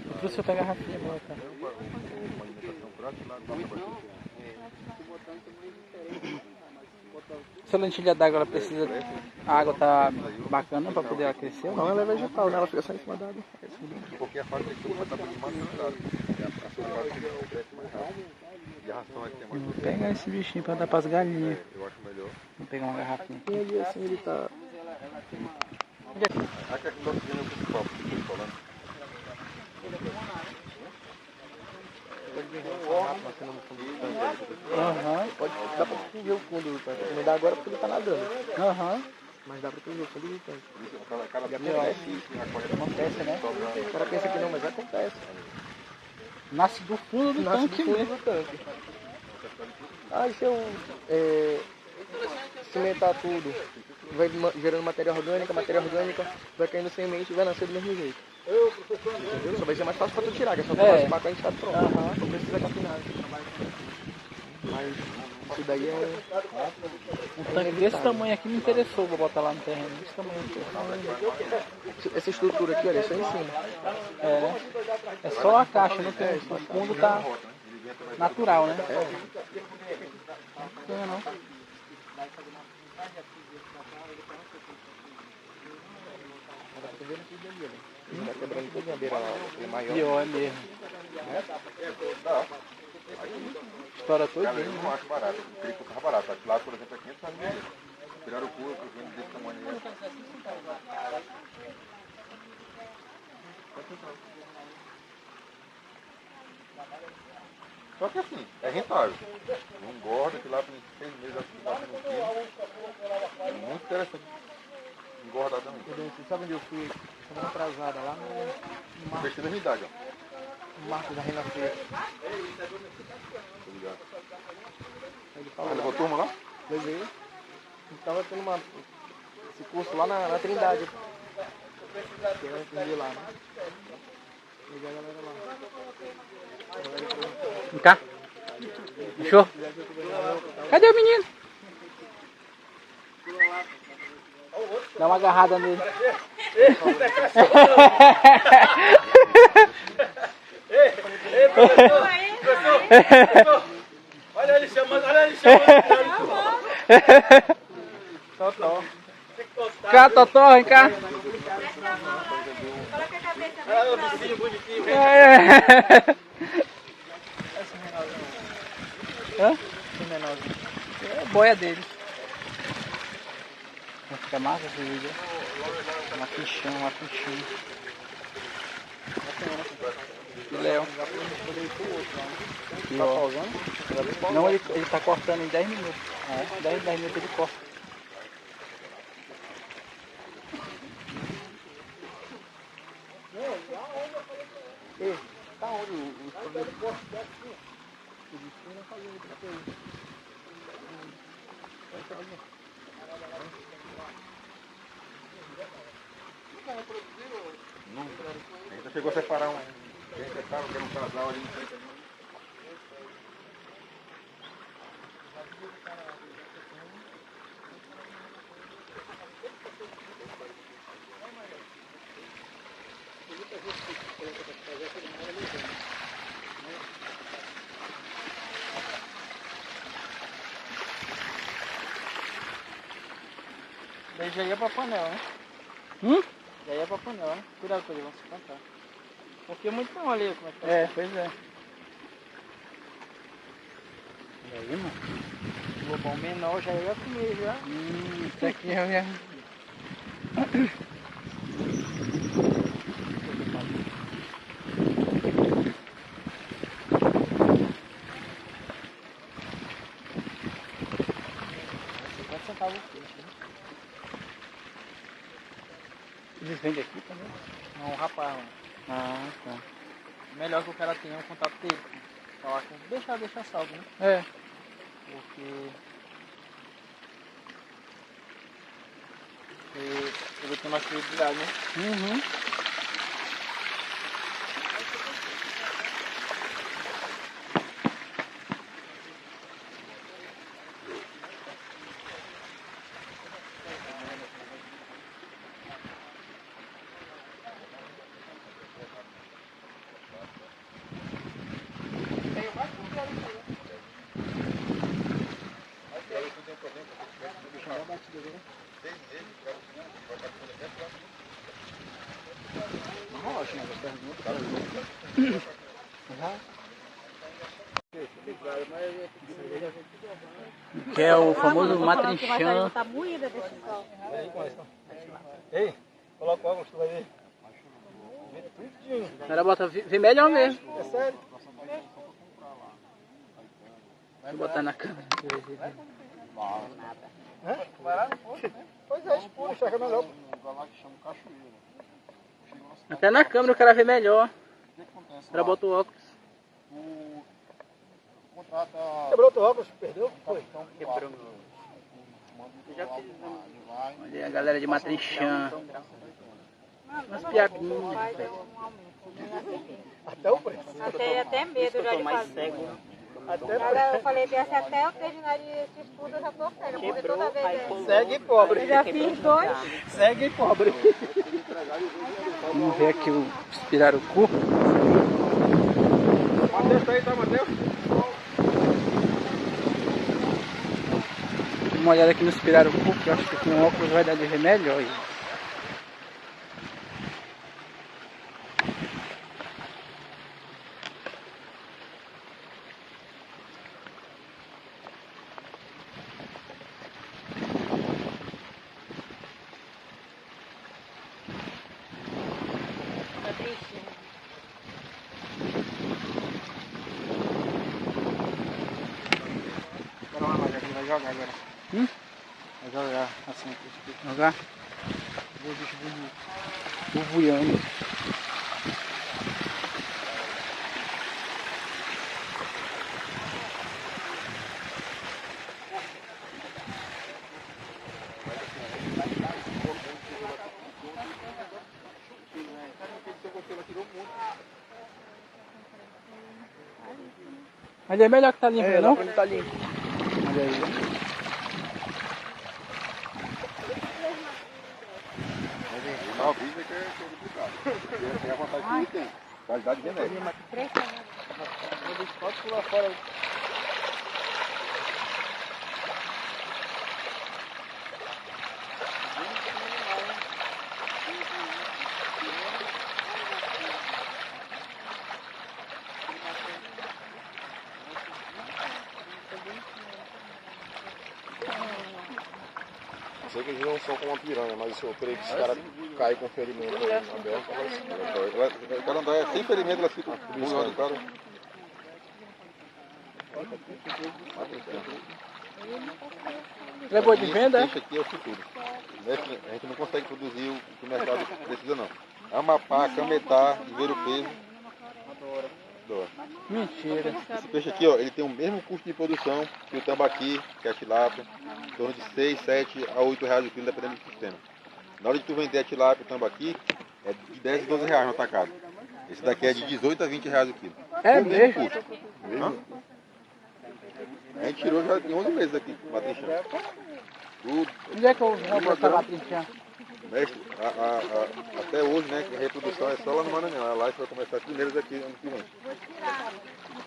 Eu trouxe outra garrafinha, vou botar. Essa lentilha d'água, ela precisa... A água tá bacana para poder ela crescer? Não, ela é vegetal, né? Ela fica só em cima da água. Qualquer fase tem que ter uma etapa de maturidade. E a ração é que tem mais. Vou pegar esse bichinho para dar para as galinhas. Eu acho melhor. Vou pegar uma garrafinha. E ali assim ele tá... Aqui é que nós temos o principal, que eu estou falando. Dá pra tu ver o fundo do tanque. Não dá agora porque ele tá nadando. Mas dá pra tu ver o fundo do tanque. Acontece, né? O cara pensa que não, mas acontece. Nasce do fundo do tanque mesmo. Ah, e se eu cimentar tudo, vai gerando matéria orgânica vai caindo semente e vai nascer do mesmo jeito. Entendeu? Só vai ser mais fácil pra tu tirar, que é só tu raspar quando a gente tá pronto. Não precisa capinar. Mas isso daí é... Um tanque desse tamanho aqui me interessou, vou botar lá no terreno. Desse tamanho aqui. Essa estrutura aqui, olha, isso aí em cima. É, né? É só a caixa, não tem. O fundo tá natural, né? Não, não. Tá quebrando toda a beira lá, é maior. Pior é mesmo. Estoura tudo. Cara, eu não acho barato. Eu queria que fosse barato. Lá, por exemplo, é 500 reais. Tiraram o couro, por exemplo, desse tamanho aí. Só que assim, é rentável. Não engorda, que lá tem 6 meses assim, batendo um quilo. É muito interessante. Engordar também. Você sabe onde eu fui? Semana atrasada, lá no Investir na realidade, ó. Marco da Renascer. Obrigado. Ele falou Levou turma lá? levei. A gente tava tendo esse curso lá na Trindade. Que eu entendi lá, né? Levei a galera lá. Vem cá. Fechou? Cadê o menino? Dá uma agarrada nele. Professor! Olha ele olha ele chamando. Totó. Cá, Totó, vem cá. Coloca a cabeça Olha o bichinho bonitinho. Hã? É a boia dele. Vai ficar massa esse vídeo. Uma fichão. E Léo. Tá pausando? Não, ele tá cortando em 10 minutos. 10 minutos ele corta. Tá onde o Nunca. Ainda chegou a separar um. Quem separa, que era um casal ali. Daí já ia pra panela, né? Já ia pra panela, né? Cuidado com ele, vão se cantar. Confia muito não ali, como é que tá. É, pois é. E aí, mano? O lobão menor já ia comer, já. Isso aqui eu ia... Eles vendem aqui também? Não, o rapaz, mano. Ah, tá. Melhor que o cara tenha um contato dele. Falar com... Deixar salvo, né? É. Porque ele tem mais credibilidade, né? Uhum. Que é o famoso matrinchã. Tá moída desse sol. Ei, coloca o óculos, tu vai ver. O cara bota vermelhão mesmo. É sério? Vou botar na câmera. Pois é, espura, enxerga melhor. Até na câmera o cara vê melhor. O cara bota o óculos. Quebrou teu óculos, perdeu? Foi. Quebrou. Olha aí a galera de Matrinchã. Umas piabinhas. Até o preço. Até medo já de fazer. Eu falei desse até o terminar de estudo eu já tô cega. Porque toda vez Segue pobre. eu já fiz 2. Segue pobre. Vamos ver aqui o espirarucu. Mateus, aí, tá, Mateus? Dá uma olhada aqui no espirarucu, que eu acho que com óculos vai dar de ver melhor. Vai jogar agora. Vai jogar assim aqui. Jogar? Vê o bicho bonito. Bubuiando. Mas é melhor que tá limpo, não? Ele tá limpo. Olha aí. Não, avisa que é complicado. Porque tem a vantagem que ele tem. Qualidade genética. Pode pular fora. que eles não são como uma piranha, mas eu creio que se o cara cair com ferimento aberto, O cara andar sem ferimento, ela fica pulando do cara. Ele é boa de venda, é? Esse aqui é o futuro. A gente não consegue produzir o que o mercado precisa, não. Amapá, Cametá, Ribeiro Peso. Adoro. Mentira. Esse peixe aqui, ó, ele tem o mesmo custo de produção que o tambaqui, que a tilápia, em torno de 6, 7 a 8 reais o quilo, dependendo do sistema. Na hora de tu vender a tilápia e o tambaqui, é de 10 a 12 reais no atacado. Esse daqui é de 18 a 20 reais o quilo. É O mesmo? custo. A gente tirou já tem 11 meses aqui, matrinchando. Onde é que eu vou botar lá trinchando? Mestre, até hoje, né, que a reprodução é só lá no Maranhão. Lá a gente vai começar primeiros aqui ano que vem.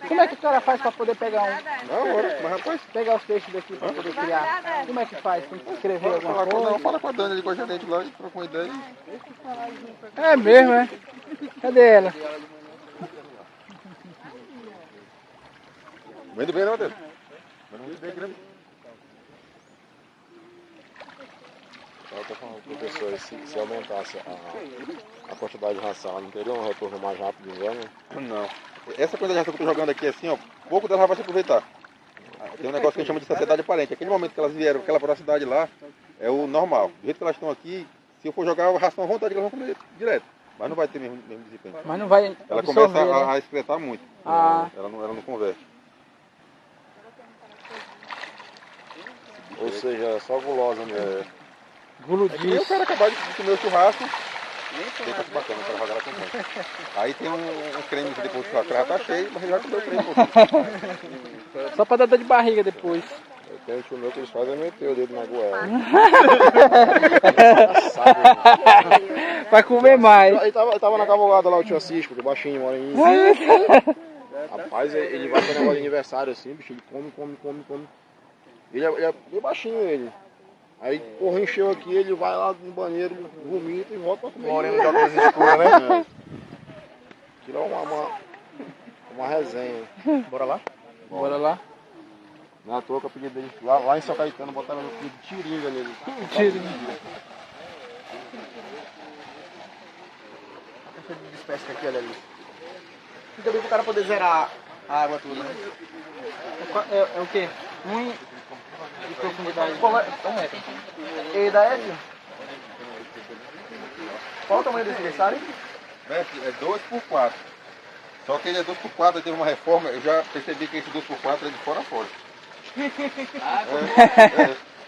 Como é que o cara faz para poder pegar um? Na hora, mas rapaz, Pegar os peixes daqui para poder criar? Como é que faz? Tem que escrever alguma coisa? fala com a Dani ali, com a gerente lá, e troca uma ideia. É mesmo, é? Cadê ela? Vendo bem, né, Matheus? Vendo bem grande. Eu estou falando para o professor, se aumentasse a quantidade de ração, ela não teria um retorno mais rápido do inverno? Não. Essa quantidade de ração que eu estou jogando aqui assim, ó, pouco dela vai se aproveitar. Tem um negócio que a gente chama de saciedade aparente. Aquele momento que elas vieram, aquela velocidade lá, é o normal. Do jeito que elas estão aqui, se eu for jogar a ração à vontade, elas vão comer direto. Mas não vai ter mesmo desempenho. Mas não vai Ela absorver, começa né? a excretar muito. Ah. Ela não converte. Ou seja, é só gulosa mesmo. E eu quero acabar de comer o churrasco. Fica bacana, eu quero jogar ela com quente. Aí tem um creme que depois do churrasco já tá cheio, mas já comeu o creme. Só para dar dor de barriga depois. Tem um tio meu que eles fazem é meter o dedo na goela. Vai comer mais. Ele tava na cavalgada lá, o tio Cisco, de baixinho, moreninho. Rapaz, ele vai pra negócio de aniversário assim, bicho, ele come. Ele é bem baixinho ele. Aí, porra, encheu aqui, ele vai lá no banheiro, vomita e volta pra comer. Moreno de óculos escuros, né? Aquilo é uma resenha. Bora lá? Bora lá. Não é à toa que eu pedi dele lá em São Caetano, botaram no filho de tiringa nele. Tiringa. A caixa de despesca aqui, olha ali. E também pro cara poder zerar a água toda, né? É o quê? De profundidade. Qual é? E da Edson? Qual o tamanho desse berçário? Mestre, é 2x4. Só que ele é 2x4, aí teve uma reforma, eu já percebi que esse 2x4 é de fora a fora.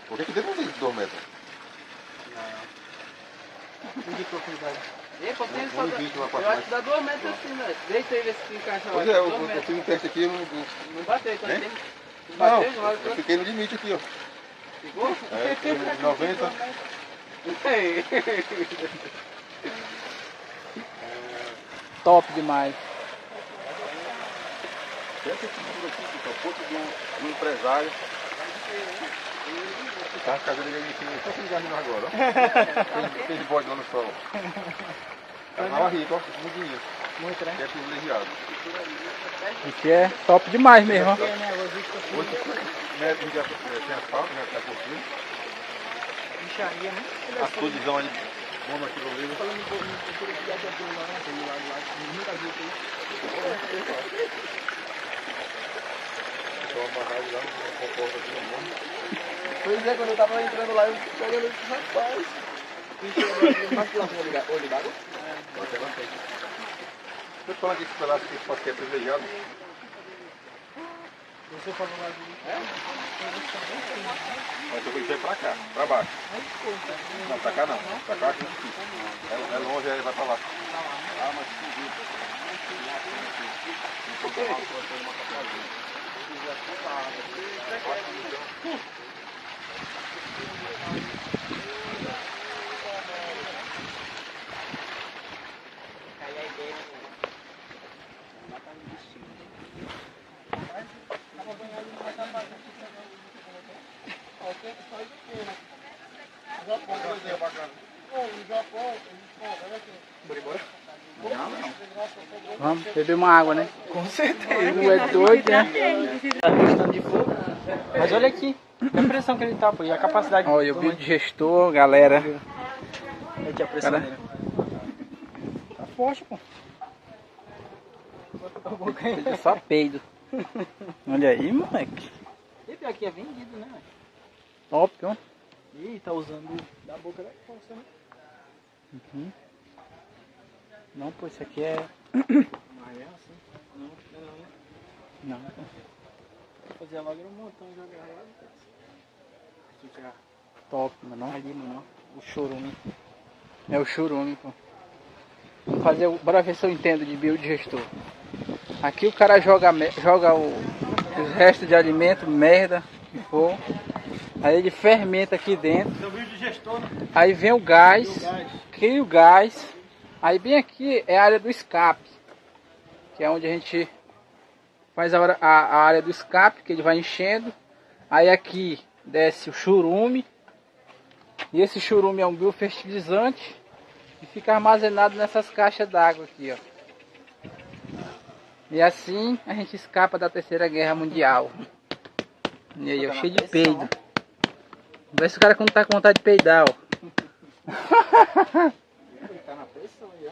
Porque aqui dentro não tem 2 metros. De profundidade. Eu acho Eu que dá 2 metros assim, né? Deita ele se encaixa lá. Pois é, eu fiz um teste aqui, Não bateu, quando Hein? tem. não, Bateu, não eu fiquei no limite aqui, ó. ficou? 90. Top demais. Essa estrutura aqui, pessoal, foto de um empresário. Tá a casa dele ali em cima, só que ligar agora, ó. Fez bode lá no sol. Tava rico, ó, muito dinheiro. Muito, né? Que é privilegiado. Isso é top demais mesmo, ó. 8 metros de asfalto, né? Tá construindo. Bicharia, né? As condições ali, bom naquilo ali. Só uma barragem lá, não comporta aqui no mundo. Pois é, quando eu tava entrando lá, eu olhando e disse, rapaz. Mas lá tem olho d'água? Pode ter bastante. Deixa eu falar que esse pedaço aqui pode ser privilegiado. Você falou lá de... Mas eu pensei pra cá, pra baixo. Não, pra cá não. Pra cá que é difícil. É longe, aí vai pra lá. Ah, mas subiu. Vamos beber uma água, né? Com certeza. Tu é doido, né? Tá gostando de fogo. Mas olha aqui. É a pressão que ele tá, pô, e a capacidade... Olha, o biodigestor, galera. Aqui a pressão Cara, dele. tá forte, pô. É só peido. Olha aí, moleque. E pior que é vendido, né? Top, ó. Ih, tá usando da boca da força, né? Uhum. Não, pô, isso aqui é... Mas é assim. Não. Não, pô. Vou fazer logo um montão de jogar lá. Ficar Top, mano. ali, mano. O churume. É o churume, pô. Vamos fazer o... Bora ver se eu entendo de biodigestor. Aqui o cara joga os restos de alimento, merda, que for. Aí ele fermenta aqui dentro. Seu biodigestor, né? Aí vem o gás, cria o gás. Aí bem aqui é a área do escape, que é onde a gente faz a área do escape, que ele vai enchendo. Aí aqui desce o churume. E esse churume é um biofertilizante e fica armazenado nessas caixas d'água aqui, ó. E assim a gente escapa da Terceira Guerra Mundial. E aí, ó, cheio de peido. Vê se o cara quando tá com vontade de peidar, ó. Ele tá na pressão aí, ó.